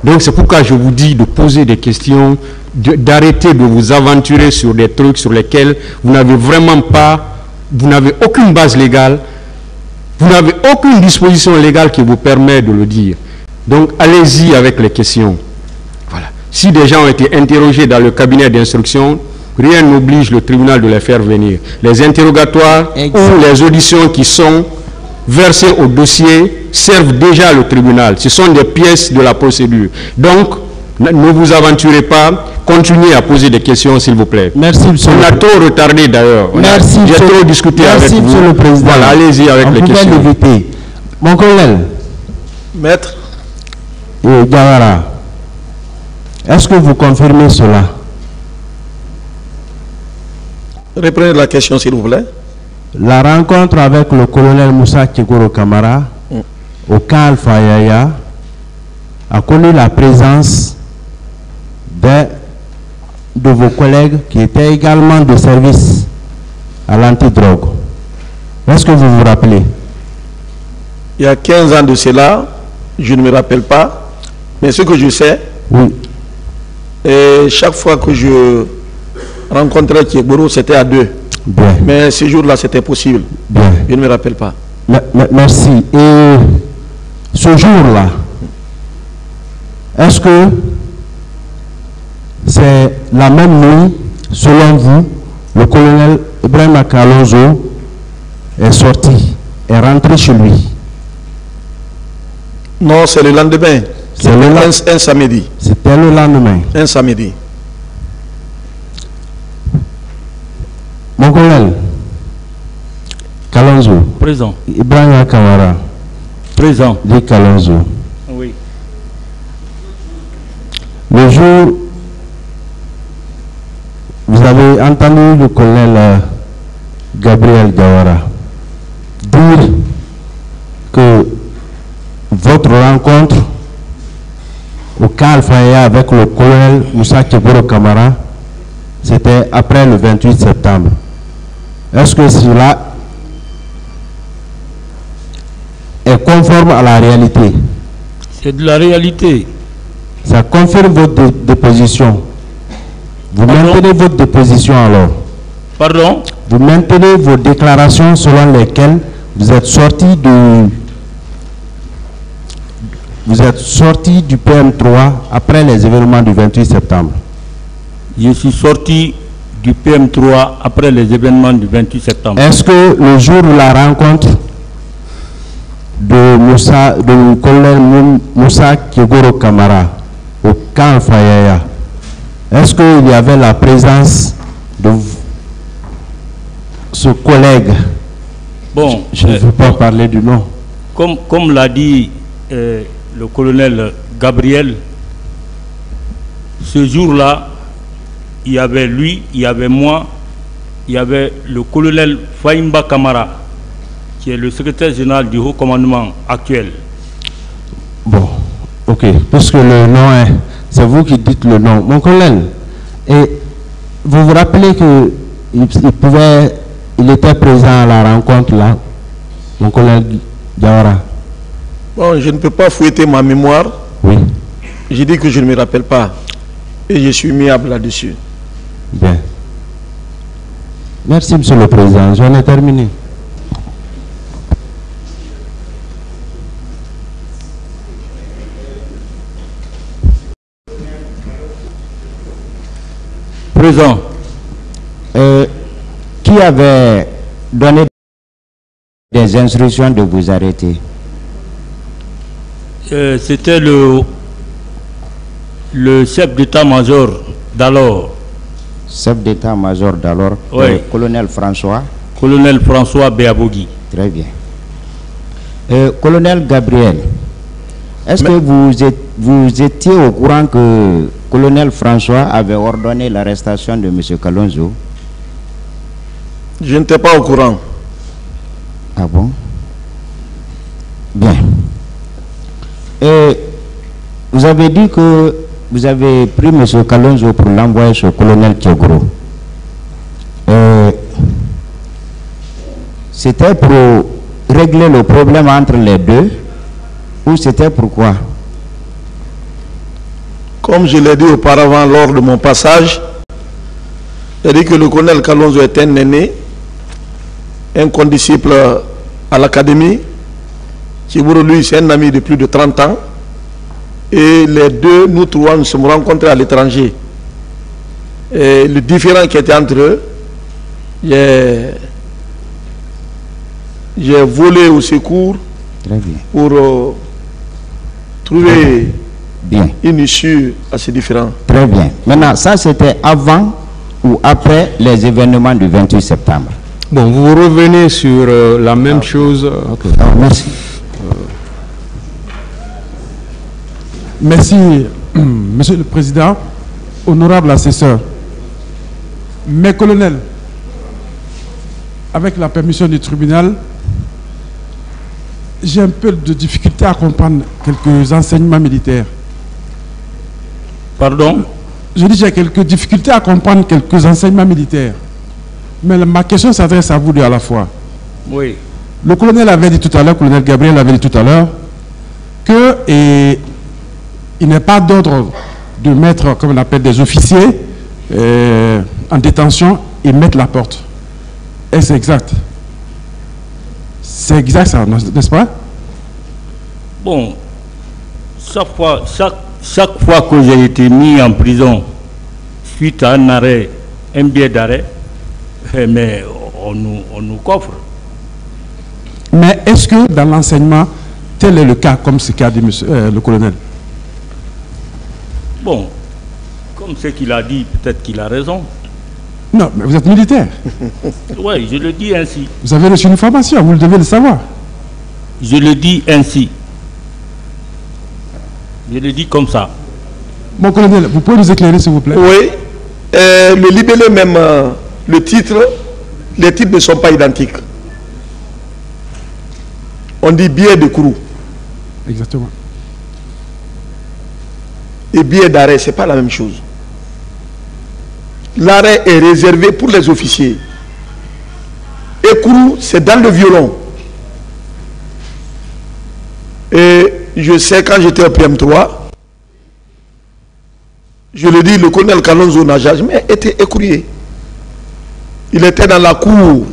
Donc c'est pourquoi je vous dis de poser des questions, d'arrêter de vous aventurer sur des trucs sur lesquels vous n'avez vraiment pas, vous n'avez aucune base légale. Vous n'avez aucune disposition légale qui vous permet de le dire. Donc allez-y avec les questions. Voilà. Si des gens ont été interrogés dans le cabinet d'instruction, rien n'oblige le tribunal de les faire venir. Les interrogatoires ou les auditions qui sont versées au dossier servent déjà le tribunal. Ce sont des pièces de la procédure. Donc, ne vous aventurez pas. Continuez à poser des questions, s'il vous plaît. Merci, monsieur. On a trop retardé d'ailleurs. Merci, j'ai trop discuté avec vous. Monsieur le Président. Voilà, allez-y avec les questions. L'éviter. Mon colonel. Maître. Diawara, est-ce que vous confirmez cela? Reprenez la question, s'il vous plaît. La rencontre avec le colonel Moussa Tchegoro Kamara au camp Alpha Yaya a connu la présence de vos collègues qui étaient également de service à l'antidrogue. Est-ce que vous vous rappelez? Il y a 15 ans de cela, je ne me rappelle pas, mais ce que je sais, oui. Et chaque fois que je rencontrais Tchegoro, c'était à deux. Bien. Mais ce jour-là, c'était possible. Bien. Je ne me rappelle pas. Merci. Et ce jour-là, est-ce que c'est la même nuit, selon vous, le colonel Ibrahim Kalonzo est sorti, est rentré chez lui? Non, c'est le lendemain. C'est un samedi. C'était le lendemain. Un samedi. Mon colonel Kalonzo. Présent. Ibrahim Kamara. Présent. Dit Kalonzo. Oui. Le jour, vous avez entendu le colonel Gabriel Diawara dire que votre rencontre au camp Alpha avec le colonel Moussa Tchegoro Kamara, c'était après le 28 septembre. Est-ce que cela est conforme à la réalité? C'est de la réalité. Ça confirme votre déposition. Vous maintenez votre déposition alors? Pardon? Vous maintenez vos déclarations selon lesquelles vous êtes sorti du PM3 après les événements du 28 septembre. Je suis sorti du PM3 après les événements du 28 septembre. Est-ce que le jour de la rencontre de colonel Moussa Tchegoro Kamara au camp Fayaya, est-ce qu'il y avait la présence de ce collègue? Bon, je ne veux pas parler du nom. Comme l'a dit le colonel Gabriel, ce jour-là, il y avait lui, il y avait moi, il y avait le colonel Faimba Kamara, qui est le secrétaire général du haut commandement actuel. Bon, ok, puisque le nom est... C'est vous qui dites le nom. Mon colonel, et vous vous rappelez qu'il était présent à la rencontre là, mon colonel Diawara? Bon, je ne peux pas fouetter ma mémoire. Oui. J'ai dit que je ne me rappelle pas. Et je suis miable là-dessus. Bien. Merci, Monsieur le Président. J'en ai terminé. Présent. Qui avait donné des instructions de vous arrêter? C'était le chef d'état-major d'alors. Chef d'état-major d'alors, oui. Le colonel François. Colonel François Béabogui. Très bien. Colonel Gabriel, est-ce que vous étiez au courant que colonel François avait ordonné l'arrestation de M. Kalonzo? Je n'étais pas au courant. Ah bon? Bien. Et vous avez dit que vous avez pris M. Kalonzo pour l'envoyer sur le colonel Tchegoro. C'était pour régler le problème entre les deux ou c'était pourquoi? Comme je l'ai dit auparavant lors de mon passage, j'ai dit que le colonel Kalonzo est un aîné, un condisciple à l'académie, Chiboro, lui, c'est un ami de plus de 30 ans. Et les deux, nous trois, nous sommes rencontrés à l'étranger. Et le différent qui était entre eux, j'ai volé au secours pour trouver une issue à ces différends. Très bien. Maintenant, ça c'était avant ou après les événements du 28 septembre? Bon, vous revenez sur la même chose. Merci. Merci, Monsieur le Président, honorable assesseur. Mes colonels, avec la permission du tribunal, j'ai un peu de difficulté à comprendre quelques enseignements militaires. Pardon? Je dis j'ai quelques difficultés à comprendre quelques enseignements militaires. Mais ma question s'adresse à vous deux à la fois. Oui. Le colonel avait dit tout à l'heure, le colonel Gabriel avait dit tout à l'heure, que il n'est pas d'ordre de mettre, comme on appelle, des officiers en détention et mettre la porte. Est-ce exact? C'est exact ça, n'est-ce pas? Bon, chaque fois que j'ai été mis en prison suite à un arrêt, un billet d'arrêt, mais on nous coffre. Mais est-ce que dans l'enseignement, tel est le cas, comme ce qu'a dit le colonel? Bon, comme ce qu'il a dit, peut-être qu'il a raison. Non, mais vous êtes militaire. Oui, je le dis ainsi. Vous avez reçu une formation, vous devez le savoir. Je le dis ainsi. Je le dis comme ça. Mon colonel, vous pouvez nous éclairer s'il vous plaît? Oui. Le libellé même, le titre, les titres ne sont pas identiques. On dit billet de courroux. Exactement. Et billet d'arrêt, ce n'est pas la même chose. L'arrêt est réservé pour les officiers. Et courroux, c'est dans le violon. Et je sais, quand j'étais au PM3, je le dis, le colonel Kalonzo n'a jamais été écourier. Il était dans la cour,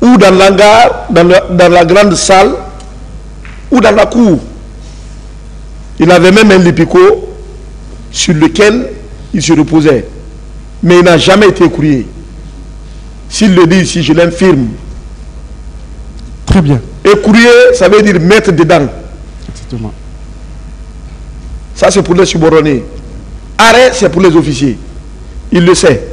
ou dans l'hangar, dans la grande salle, ou dans la cour. Il avait même un lipico sur lequel il se reposait. Mais il n'a jamais été écourier. S'il le dit ici, je l'infirme. Très bien. Écourier, ça veut dire mettre dedans. Exactement. Ça, c'est pour les subordonnés. Arrêt, c'est pour les officiers. Il le sait.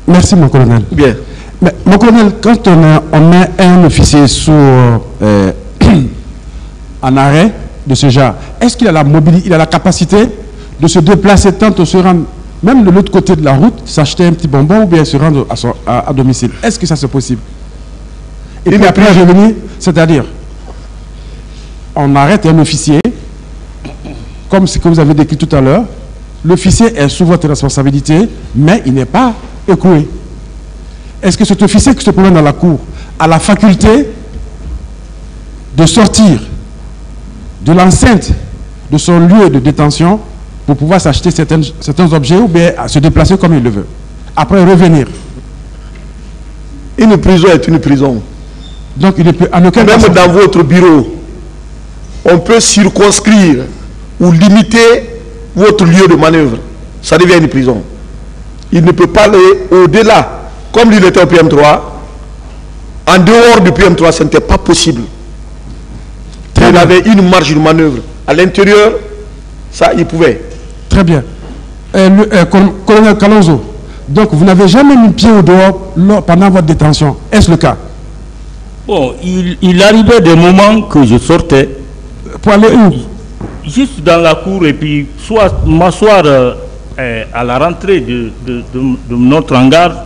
Merci, mon colonel. Bien. Mais, mon colonel, quand on met un officier sous en arrêt de ce genre, est-ce qu'il a la mobilité, il a la capacité de se déplacer tant de se rendre, même de l'autre côté de la route, s'acheter un petit bonbon ou bien se rendre à domicile? Est-ce que ça c'est possible? Et puis après revenir, c'est-à-dire, on arrête un officier, comme ce que vous avez décrit tout à l'heure, l'officier est sous votre responsabilité, mais il n'est pas écroué. Est-ce que cet officier qui se promène dans la cour a la faculté de sortir de l'enceinte de son lieu de détention pour pouvoir s'acheter certains objets ou bien se déplacer comme il le veut, après revenir? Une prison est une prison. Donc il ne peut en aucun cas... Même dans votre bureau, on peut circonscrire ou limiter votre lieu de manœuvre. Ça devient une prison. Il ne peut pas aller au-delà. Comme il était au PM3, en dehors du PM3, ce n'était pas possible. Il avait une marge de manœuvre. À l'intérieur, ça, il pouvait. Très bien. Colonel Kalonzo, donc vous n'avez jamais mis pied au dehors pendant votre détention. Est-ce le cas? Bon, il arrivait des moments que je sortais. Pour aller où? Juste dans la cour et puis soit m'asseoir à la rentrée de notre hangar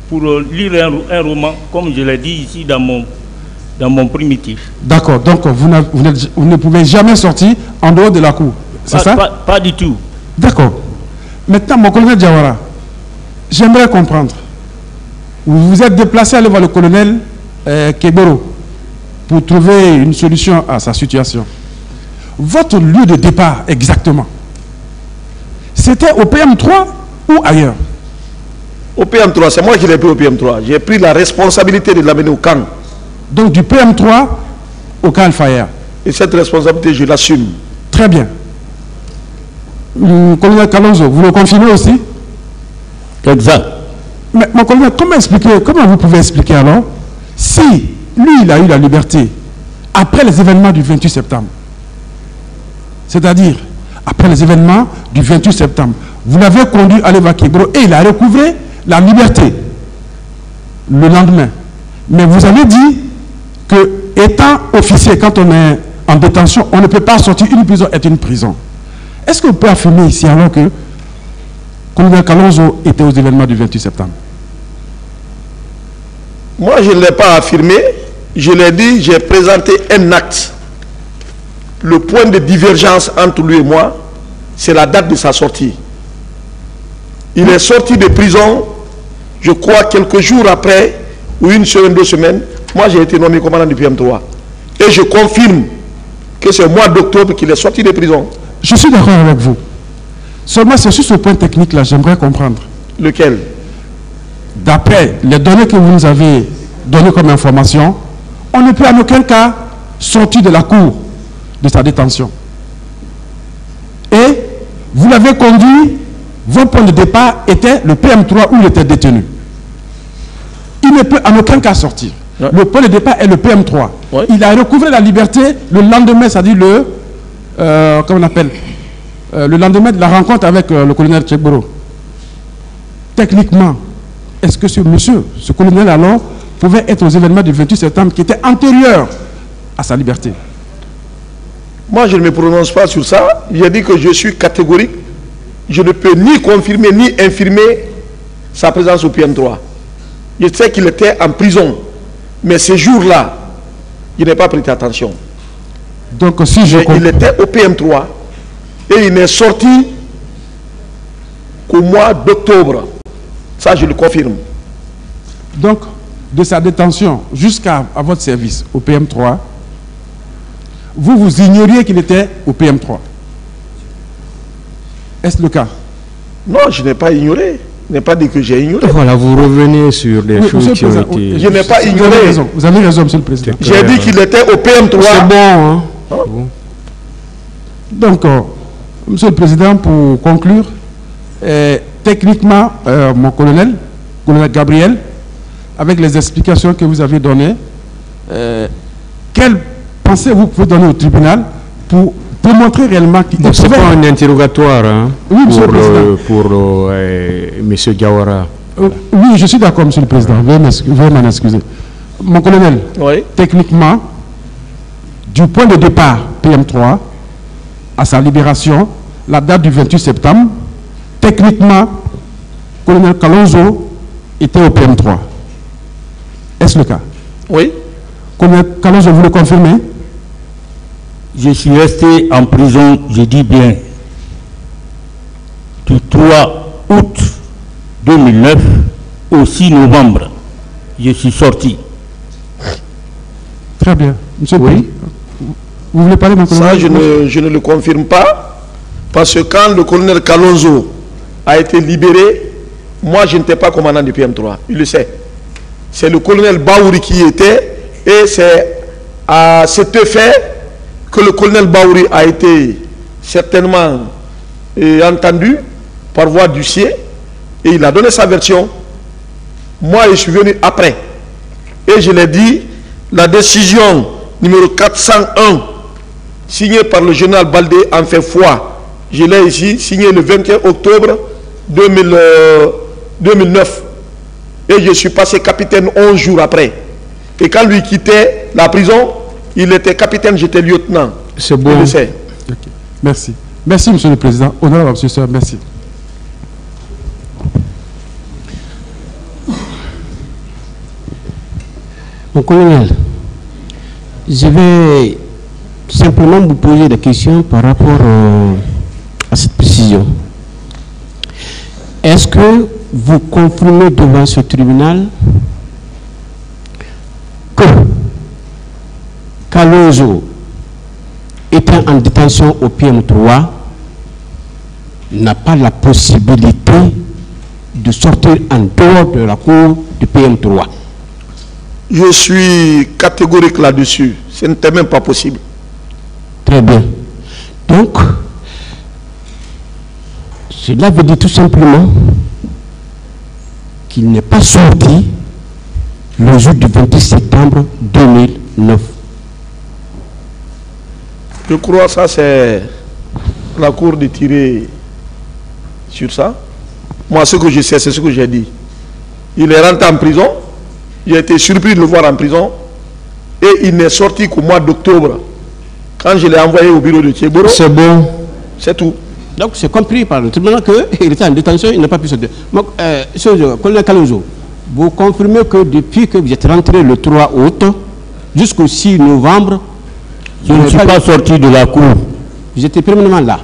pour lire un roman, comme je l'ai dit ici dans mon primitif. D'accord, donc vous ne pouvez jamais sortir en dehors de la cour, c'est ça? Pas du tout. D'accord. Maintenant, mon colonel Diawara, j'aimerais comprendre. Vous vous êtes déplacé à aller voir le colonel Keboro pour trouver une solution à sa situation. Votre lieu de départ exactement, c'était au PM3 ou ailleurs? Au PM3, c'est moi qui l'ai pris au PM3. J'ai pris la responsabilité de l'amener au camp. Donc du PM3 au cas Al-Fayher. Et cette responsabilité, je l'assume. Très bien. Colonel Kalonzo, vous le confirmez aussi? Exact. Mais mon colonel, comment vous pouvez expliquer alors, si lui, il a eu la liberté après les événements du 28 septembre, c'est-à-dire après les événements du 28 septembre, vous l'avez conduit à Aleva Kebro et il a recouvré la liberté le lendemain. Mais vous avez dit que, étant officier, quand on est en détention, on ne peut pas sortir. Une prison est une prison. Est-ce qu'on peut affirmer ici alors que colonel Kalonzo était aux événements du 28 septembre? Moi, je ne l'ai pas affirmé. Je l'ai dit, j'ai présenté un acte. Le point de divergence entre lui et moi, c'est la date de sa sortie. Il est sorti de prison, je crois, quelques jours après, ou une semaine, 2 semaines. Moi, j'ai été nommé commandant du PM3. Et je confirme que c'est au mois d'octobre qu'il est sorti de prison. Je suis d'accord avec vous. Seulement, c'est sur ce point technique-là, j'aimerais comprendre. Lequel? D'après les données que vous nous avez données comme information, on ne peut en aucun cas sortir de la cour de sa détention. Et vous l'avez conduit, votre point de départ était le PM3 où il était détenu. Il ne peut en aucun cas sortir. Ouais. Le point de départ est le PM3. Ouais. Il a recouvré la liberté le lendemain, c'est-à-dire comment on appelle, le lendemain de la rencontre avec le colonel Tchekboro. Techniquement, est-ce que ce colonel alors, pouvait être aux événements du 28 septembre qui étaient antérieurs à sa liberté? Moi, je ne me prononce pas sur ça. J'ai dit que je suis catégorique. Je ne peux ni confirmer ni infirmer sa présence au PM3. Je sais qu'il était en prison. Mais ce jour-là, il n'a pas prêté attention. Donc, si il était au PM3 et il n'est sorti qu'au mois d'octobre. Ça, je le confirme. Donc, de sa détention jusqu'à votre service au PM3, vous ignoriez qu'il était au PM3. Est-ce le cas? Non, je n'ai pas ignoré. Je n'ai pas dit que j'ai ignoré. Voilà, vous revenez sur des choses qui ont été... Je n'ai pas ignoré. Vous avez raison, monsieur le président. J'ai dit qu'il était au PM3. C'est bon, hein? Bon. Donc, monsieur le président, pour conclure, techniquement, mon colonel Gabriel, avec les explications que vous avez données, quelle pensée vous pouvez donner au tribunal pour démontrer réellement qu'il est... C'est pas un interrogatoire, hein, oui, pour M. Diawara. Oui, je suis d'accord, monsieur le président. Veuillez m'en excuser. Mon colonel, oui. Techniquement, du point de départ PM3 à sa libération, la date du 28 septembre, techniquement, colonel Kalonzo était au PM3. Est-ce le cas? Oui. Colonel Kalonzo, vous le confirmez? Je suis resté en prison, je dis bien, du 3 août 2009 au 6 novembre. Je suis sorti. Très bien. Monsieur oui. Vous voulez parler d'un colonel? Ça, je ne le confirme pas, parce que quand le colonel Kalonzo a été libéré, moi, je n'étais pas commandant du PM3. Il le sait. C'est le colonel Baouri qui y était, et c'est à cet effet que le colonel Baouri a été certainement entendu par voie d'huissier, et il a donné sa version. Moi, je suis venu après. Et je l'ai dit, la décision numéro 401, signée par le général Baldé en fait foi. Je l'ai ici, signée le 21 octobre 2009. Et je suis passé capitaine 11 jours après. Et quand lui quittait la prison, il était capitaine, j'étais lieutenant. C'est bon. Okay. Merci. Merci, monsieur le président. Honorable assesseur, merci. Mon colonel, je vais simplement vous poser des questions par rapport à cette précision. Est-ce que vous confirmez devant ce tribunal que Kalonzo, étant en détention au PM3, n'a pas la possibilité de sortir en dehors de la cour du PM3? Je suis catégorique là-dessus. Ce n'était même pas possible. Très bien. Donc, cela veut dire tout simplement qu'il n'est pas sorti le jour du 26 septembre 2009. Je crois que ça, c'est la cour de tirer sur ça. Moi, ce que je sais, c'est ce que j'ai dit. Il est rentré en prison. J'ai été surpris de le voir en prison. Et il n'est sorti qu'au mois d'octobre. Quand je l'ai envoyé au bureau de Thieboro. C'est bon. C'est tout. Donc, c'est compris par le tribunal qu'il était en détention, il n'a pas pu sortir. Donc, colonel Kalonzo, vous confirmez que depuis que vous êtes rentré le 3 août jusqu'au 6 novembre, je ne suis pas sorti de la cour. Vous étiez permanemment là.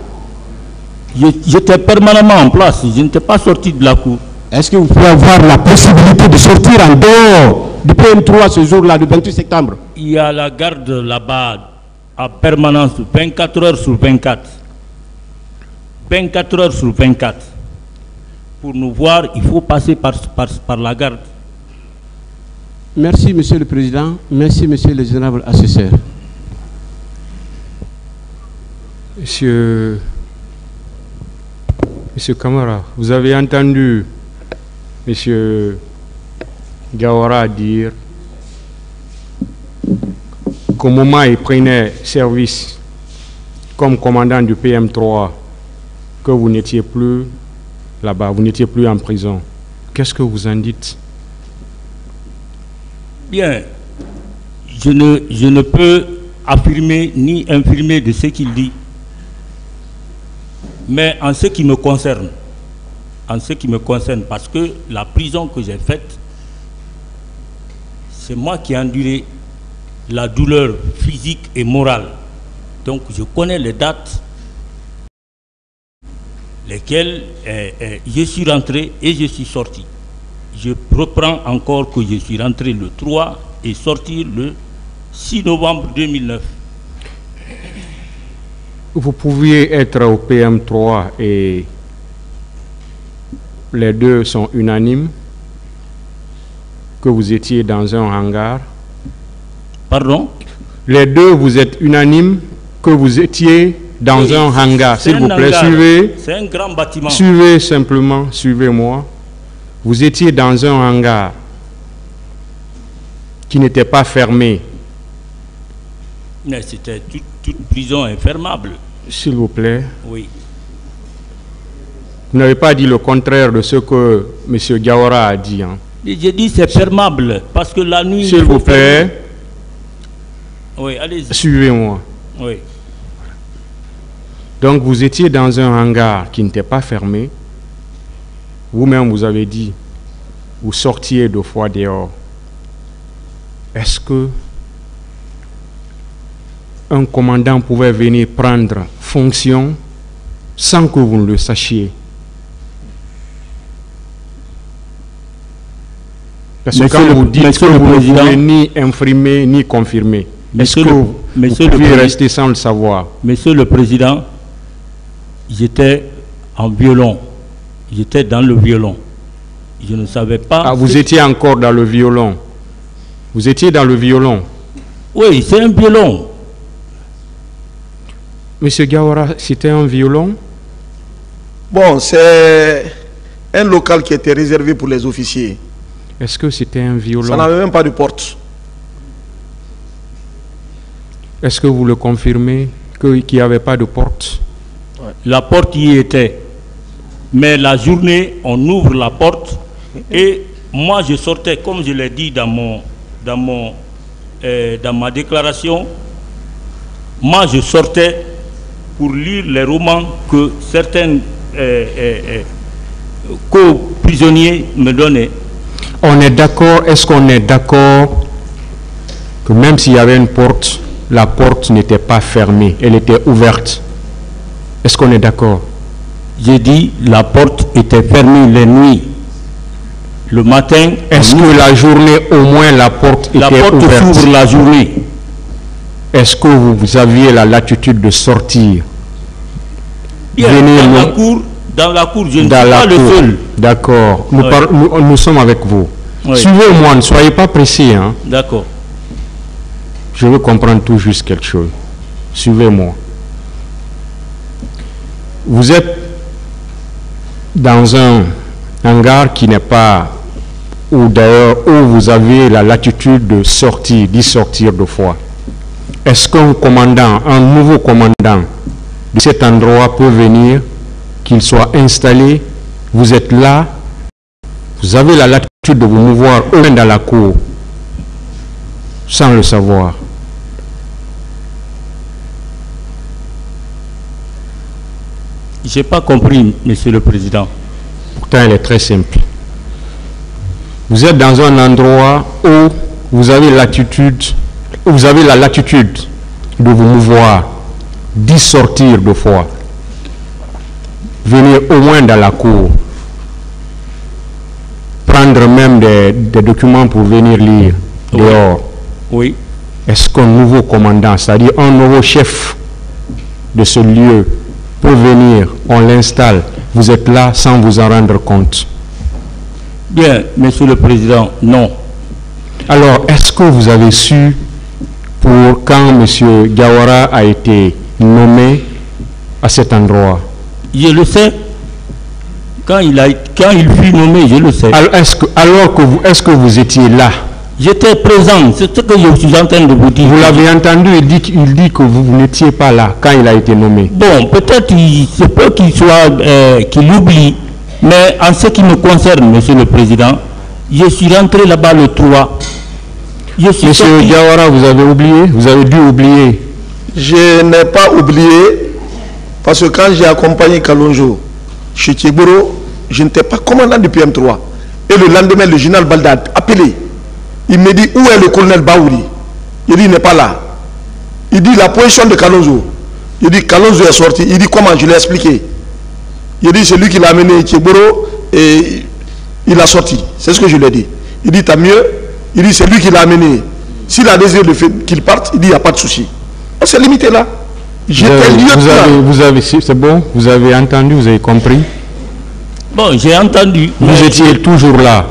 J'étais permanemment en place, je n'étais pas sorti de la cour. Est-ce que vous pouvez avoir la possibilité de sortir en dehors du PM3 ce jour-là, le 28 septembre? Il y a la garde là-bas à permanence, 24 heures sur 24. 24 heures sur 24. Pour nous voir, il faut passer par la garde. Merci, Monsieur le Président. Merci, Monsieur le Général Assesseur. Monsieur Camara, vous avez entendu Monsieur Gawara dire qu'au moment où il prenait service comme commandant du PM3, que vous n'étiez plus là-bas, vous n'étiez plus en prison. Qu'est-ce que vous en dites? Bien, je ne peux affirmer ni infirmer de ce qu'il dit. Mais en ce qui me concerne, parce que la prison que j'ai faite, c'est moi qui ai enduré la douleur physique et morale. Donc je connais les dates lesquelles je suis rentré et je suis sorti. Je reprends encore que je suis rentré le 3 et sorti le 6 novembre 2009. Vous pouviez être au PM3 et les deux sont unanimes que vous étiez dans un hangar. Pardon? Les deux, vous êtes unanimes que vous étiez dans un hangar. S'il vous plaît, suivez. C'est un grand bâtiment. Suivez simplement, suivez-moi. Vous étiez dans un hangar qui n'était pas fermé. Mais c'était toute prison infermable. S'il vous plaît. Oui. Vous n'avez pas dit le contraire de ce que M. Gawara a dit. Hein. J'ai dit c'est fermable parce que la nuit... S'il vous plaît. Oui, allez-y. Suivez-moi. Oui. Donc vous étiez dans un hangar qui n'était pas fermé. Vous-même, vous avez dit, vous sortiez 2 fois dehors. Est-ce que un commandant pouvait venir prendre fonction sans que vous ne le sachiez? Parce que quand vous dites que vous ne pouvez ni infirmer ni confirmer, est-ce que vous pouvez rester sans le savoir? Monsieur le Président, j'étais en violon. J'étais dans le violon. Je ne savais pas... Ah, vous étiez encore dans le violon. Vous étiez dans le violon. Oui, c'est un violon. Monsieur Gawara, c'était un violon? Bon, c'est un local qui était réservé pour les officiers. Est-ce que c'était un violon? Ça n'avait même pas de porte. Est-ce que vous le confirmez qu'il n'y avait pas de porte? Ouais. La porte y était. Mais la journée, on ouvre la porte et moi je sortais, comme je l'ai dit dans ma déclaration, moi je sortais pour lire les romans que certains co-prisonniers me donnaient. On est d'accord, est-ce qu'on est d'accord que même s'il y avait une porte, la porte n'était pas fermée, elle était ouverte? Est-ce qu'on est d'accord? J'ai dit la porte était fermée les nuits. Le matin... Est-ce que la journée, au moins, la porte était ouverte? La porte s'ouvre la journée. Est-ce que vous aviez la latitude de sortir? Bien, dans la cour, je ne suis pas le seul. D'accord. Nous sommes avec vous. Oui. Suivez-moi, ne soyez pas pressés. Hein. D'accord. Je veux comprendre tout juste quelque chose. Suivez-moi. Vous êtes dans un hangar qui n'est pas, ou d'ailleurs où vous avez la latitude de sortir, d'y sortir de fois. Est-ce qu'un commandant, un nouveau commandant de cet endroit peut venir, qu'il soit installé, vous êtes là, vous avez la latitude de vous mouvoir au moins dans la cour, sans le savoir. Je n'ai pas compris, Monsieur le Président. Pourtant, elle est très simple. Vous êtes dans un endroit où vous avez la latitude de vous mouvoir, d'y sortir de fois. Venir au moins dans la cour. Prendre même des documents pour venir lire dehors. Oui. Est-ce qu'un nouveau commandant, c'est-à-dire un nouveau chef de ce lieu, peut venir, on l'installe, vous êtes là sans vous en rendre compte? Bien, Monsieur le Président, non. Alors, est-ce que vous avez su pour quand M. Diawara a été nommé à cet endroit? Je le sais. Quand il fut nommé, je le sais. Alors, est-ce que vous étiez là? J'étais présent, c'est ce que je suis en train de vous dire. Vous l'avez entendu, il dit que vous n'étiez pas là quand il a été nommé. Bon, peut-être c'est peu qu'il oublie, mais en ce qui me concerne, Monsieur le Président, je suis rentré là-bas le 3. Monsieur Diawara, vous avez oublié? Vous avez dû oublier. Je n'ai pas oublié, parce que quand j'ai accompagné Kalonzo chez Thieboro, je n'étais pas commandant du PM3. Et le lendemain, le général Balda a appelé. Il me dit, où est le colonel Baouri? Il dit, il n'est pas là. Il dit, la position de Kalonzo. Il dit, Kalonzo est sorti. Il dit, comment? Je l'ai expliqué. Il dit, c'est lui qui l'a amené Thieboro et il a sorti. C'est ce que je lui ai dit. Il dit, t'as mieux? Il dit, c'est lui qui l'a amené. S'il a désiré qu'il parte, il dit, il n'y a pas de souci. On s'est limité là. C'est bon? Vous avez entendu, vous avez compris? Bon, j'ai entendu. Vous étiez toujours là.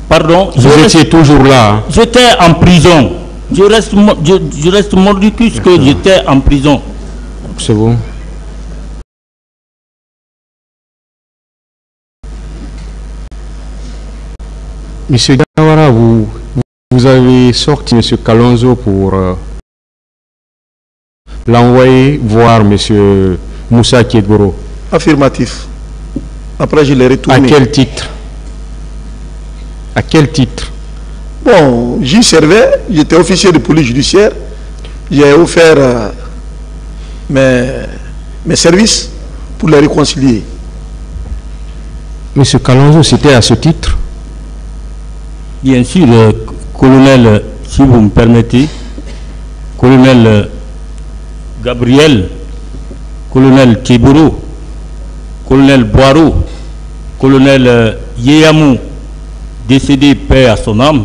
Pardon? Vous étiez toujours là. J'étais en prison. Je reste mordicus que j'étais en prison. C'est bon. Monsieur Diawara, vous avez sorti Monsieur Kalonzo pour l'envoyer voir Monsieur Moussa Thieboro. Affirmatif. Après, je l'ai retourné. À quel titre? À quel titre? Bon, j'y servais, j'étais officier de police judiciaire, j'ai offert mes services pour les réconcilier. Monsieur Kalonzo, c'était à ce titre? Bien sûr, colonel, si vous me permettez, colonel Gabriel, colonel Thieboro, colonel Boiro, colonel Yeyamou, décédé paix à son âme,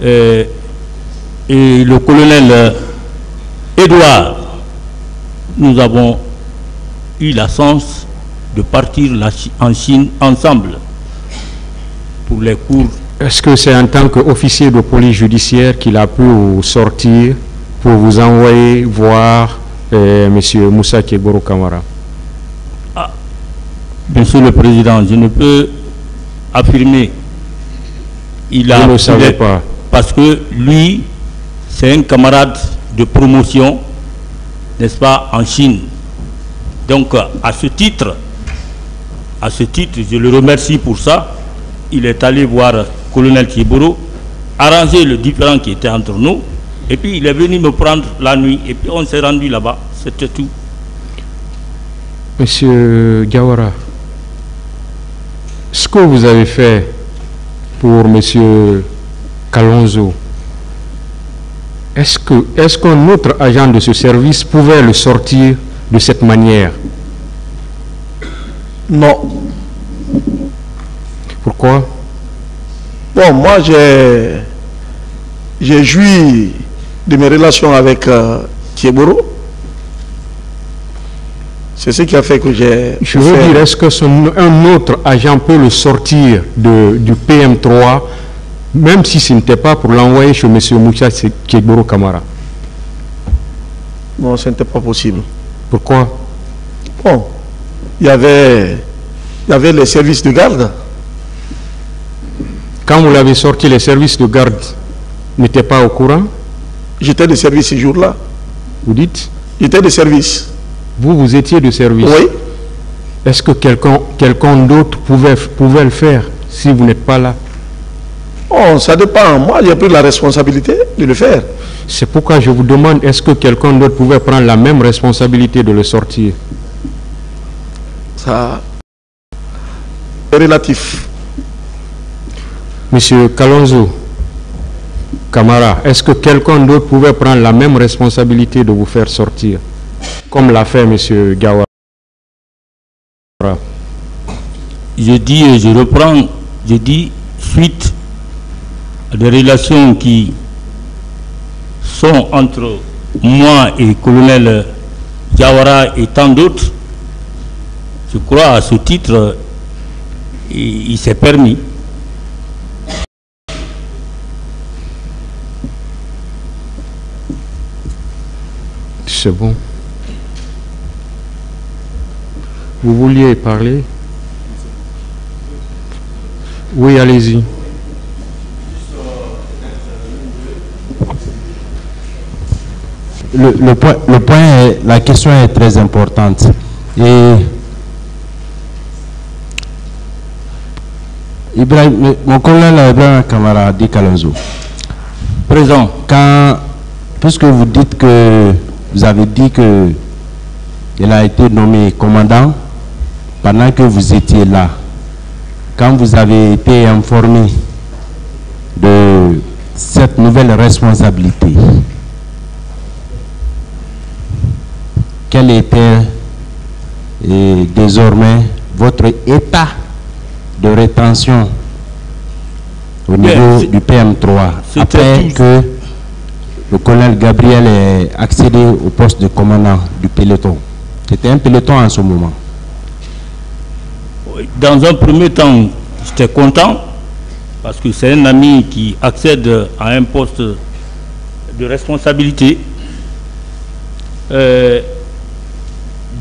et le colonel Edouard, nous avons eu la chance de partir en Chine ensemble pour les cours. Est-ce que c'est en tant qu'officier de police judiciaire qu'il a pu sortir pour vous envoyer voir M. Moussa Thieboro Camara? Ah, Monsieur le Président, je ne peux affirmer. Vous ne le savez pas. Parce que lui, c'est un camarade de promotion, n'est-ce pas, en Chine. Donc, à ce titre, je le remercie pour ça. Il est allé voir le colonel Thieboro, arranger le différend qui était entre nous, et puis il est venu me prendre la nuit, et puis on s'est rendu là-bas, c'était tout. Monsieur Diawara, ce que vous avez fait pour Monsieur Kalonzo, est-ce qu'un autre agent de ce service pouvait le sortir de cette manière? Non. Pourquoi? Bon, moi j'ai joui de mes relations avec Thieboro. C'est ce qui a fait que j'ai... Je veux dire, est-ce que un autre agent peut le sortir du PM3, même si ce n'était pas pour l'envoyer chez M. Moussa Kegboro Kamara? Non, ce n'était pas possible. Pourquoi? Bon, il y avait les services de garde. Quand vous l'avez sorti, les services de garde n'étaient pas au courant? J'étais de service ce jour-là. Vous dites? J'étais de service. Vous étiez de service? Oui. Est-ce que quelqu'un d'autre pouvait le faire si vous n'êtes pas là? Oh, ça dépend. Moi, j'ai pris la responsabilité de le faire. C'est pourquoi je vous demande, est-ce que quelqu'un d'autre pouvait prendre la même responsabilité de le sortir? Ça, c'est relatif. Monsieur Kalonzo Kamara, est-ce que quelqu'un d'autre pouvait prendre la même responsabilité de vous faire sortir, comme l'a fait Monsieur Gawara? Je dis et je reprends, je dis suite à des relations qui sont entre moi et colonel Gawara et tant d'autres, je crois à ce titre, il s'est permis. C'est bon. Vous vouliez parler? Oui, allez-y. Le point est, la question est très importante. Et mon collègue Ibrahim Kamara dit Kalonzo. Présent. Puisque vous dites que vous avez dit que il a été nommé commandant pendant que vous étiez là, quand vous avez été informé de cette nouvelle responsabilité, quel était désormais votre état de rétention au niveau du PM3 après que le colonel Gabriel ait accédé au poste de commandant du peloton? C'était un peloton en ce moment. Dans un premier temps, j'étais content parce que c'est un ami qui accède à un poste de responsabilité.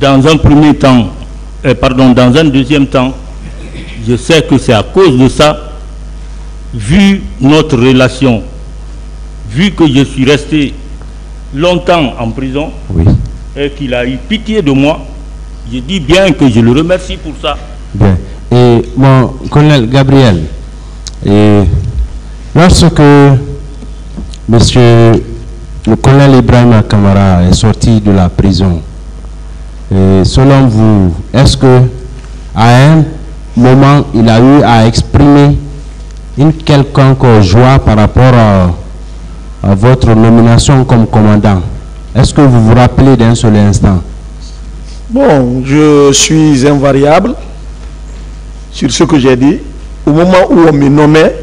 Dans un premier temps, dans un deuxième temps, je sais que c'est à cause de ça, vu notre relation, vu que je suis resté longtemps en prison, oui, et qu'il a eu pitié de moi, je dis bien que je le remercie pour ça. Bien. Et mon colonel Gabriel, lorsque monsieur le colonel Ibrahim Kamara est sorti de la prison, selon vous, est-ce que à un moment il a eu à exprimer une quelconque joie par rapport à votre nomination comme commandant? Est-ce que vous vous rappelez d'un seul instant? Bon, je suis invariable sur ce que j'ai dit. Au moment où on me nommait,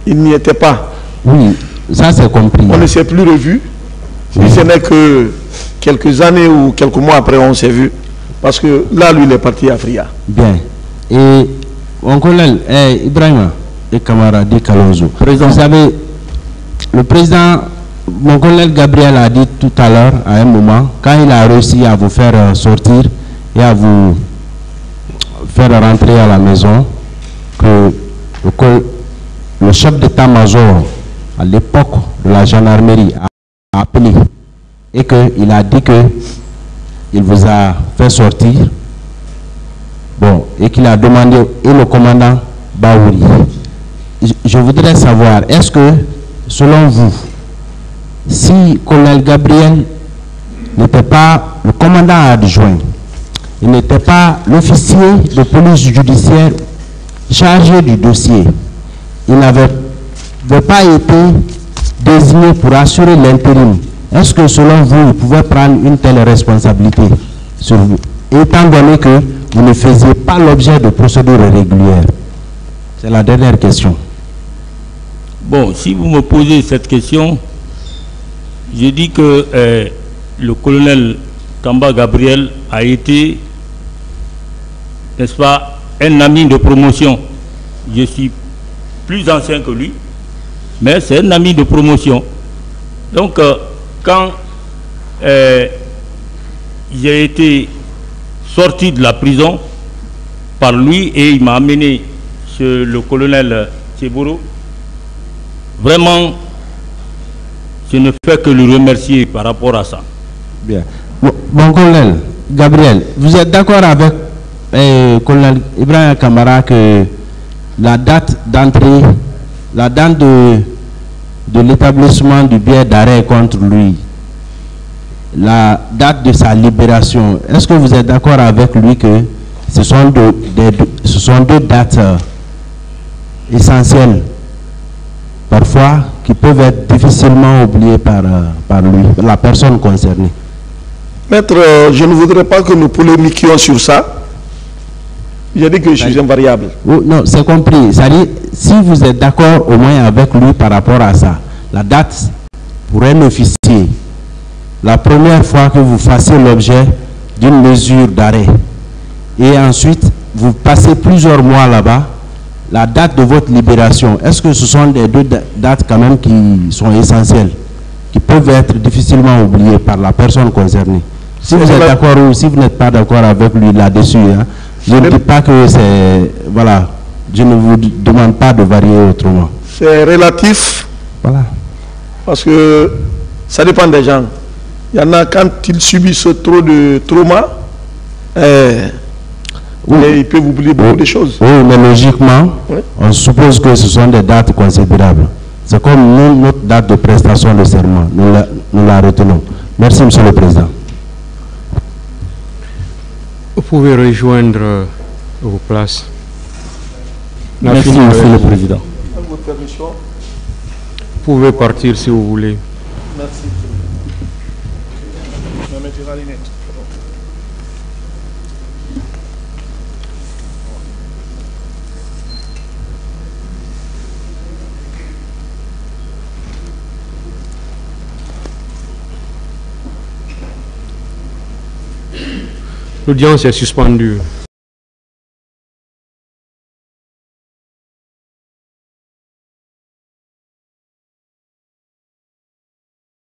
il n'y était pas. Oui, ça c'est compris. On ne s'est plus revu. Oui. Si ce n'est que quelques années ou quelques mois après, on s'est vu. Parce que là, lui, il est parti à Fria. Bien. Et mon collègue Ibrahim et camarade Kalonzo, vous savez, le président, mon collègue Gabriel a dit tout à l'heure, à un moment, quand il a réussi à vous faire sortir et à vous faire rentrer à la maison, que le chef d'état-major à l'époque de la gendarmerie a appelé et qu'il a dit que il vous a fait sortir, bon, et qu'il a demandé, et le commandant Baouri. Je voudrais savoir, est-ce que, selon vous, si colonel Gabriel n'était pas le commandant adjoint, il n'était pas l'officier de police judiciaire chargé du dossier, il n'avait pas été désigné pour assurer l'intérim, est-ce que selon vous, il pouvait prendre une telle responsabilité sur vous, étant donné que vous ne faisiez pas l'objet de procédures régulières? C'est la dernière question. Bon, si vous me posez cette question, je dis que le colonel Kamba Gabriel a été, n'est-ce pas, un ami de promotion. Je suis plus ancien que lui, mais c'est un ami de promotion. Donc, quand j'ai été sorti de la prison par lui et il m'a amené chez le colonel Tchéboro, vraiment, je ne fais que le remercier par rapport à ça. Bien. Bon, colonel Gabriel, vous êtes d'accord avec colonel Ibrahim Kamara que la date d'entrée, la date de l'établissement du bien d'arrêt contre lui, la date de sa libération, est-ce que vous êtes d'accord avec lui que ce sont deux dates essentielles, parfois, qui peuvent être difficilement oubliées par lui, la personne concernée? Maître, je ne voudrais pas que nous polémiquions sur ça. J'ai dit que je suis invariable. Oh, non, c'est compris. C'est-à-dire, si vous êtes d'accord au moins avec lui par rapport à ça, la date pour un officier, la première fois que vous fassiez l'objet d'une mesure d'arrêt, et ensuite vous passez plusieurs mois là-bas, la date de votre libération, est-ce que ce sont des deux dates quand même qui sont essentielles, qui peuvent être difficilement oubliées par la personne concernée? Si vous êtes d'accord ou si vous n'êtes pas d'accord avec lui là-dessus, hein, je ne dis pas que c'est... Voilà, je ne vous demande pas de varier autrement. C'est relatif. Voilà. Parce que ça dépend des gens. Il y en a quand ils subissent trop de trauma, ils peuvent oublier beaucoup de choses. Oui, mais logiquement, on suppose que ce sont des dates considérables. C'est comme nous, notre date de prestation de serment. Nous la retenons. Merci, Monsieur le Président. Vous pouvez rejoindre vos places. Merci, Monsieur le Président. Avec votre permission. Vous pouvez partir si vous voulez. Merci. Je vais mettre la lunette. L'audience est suspendue.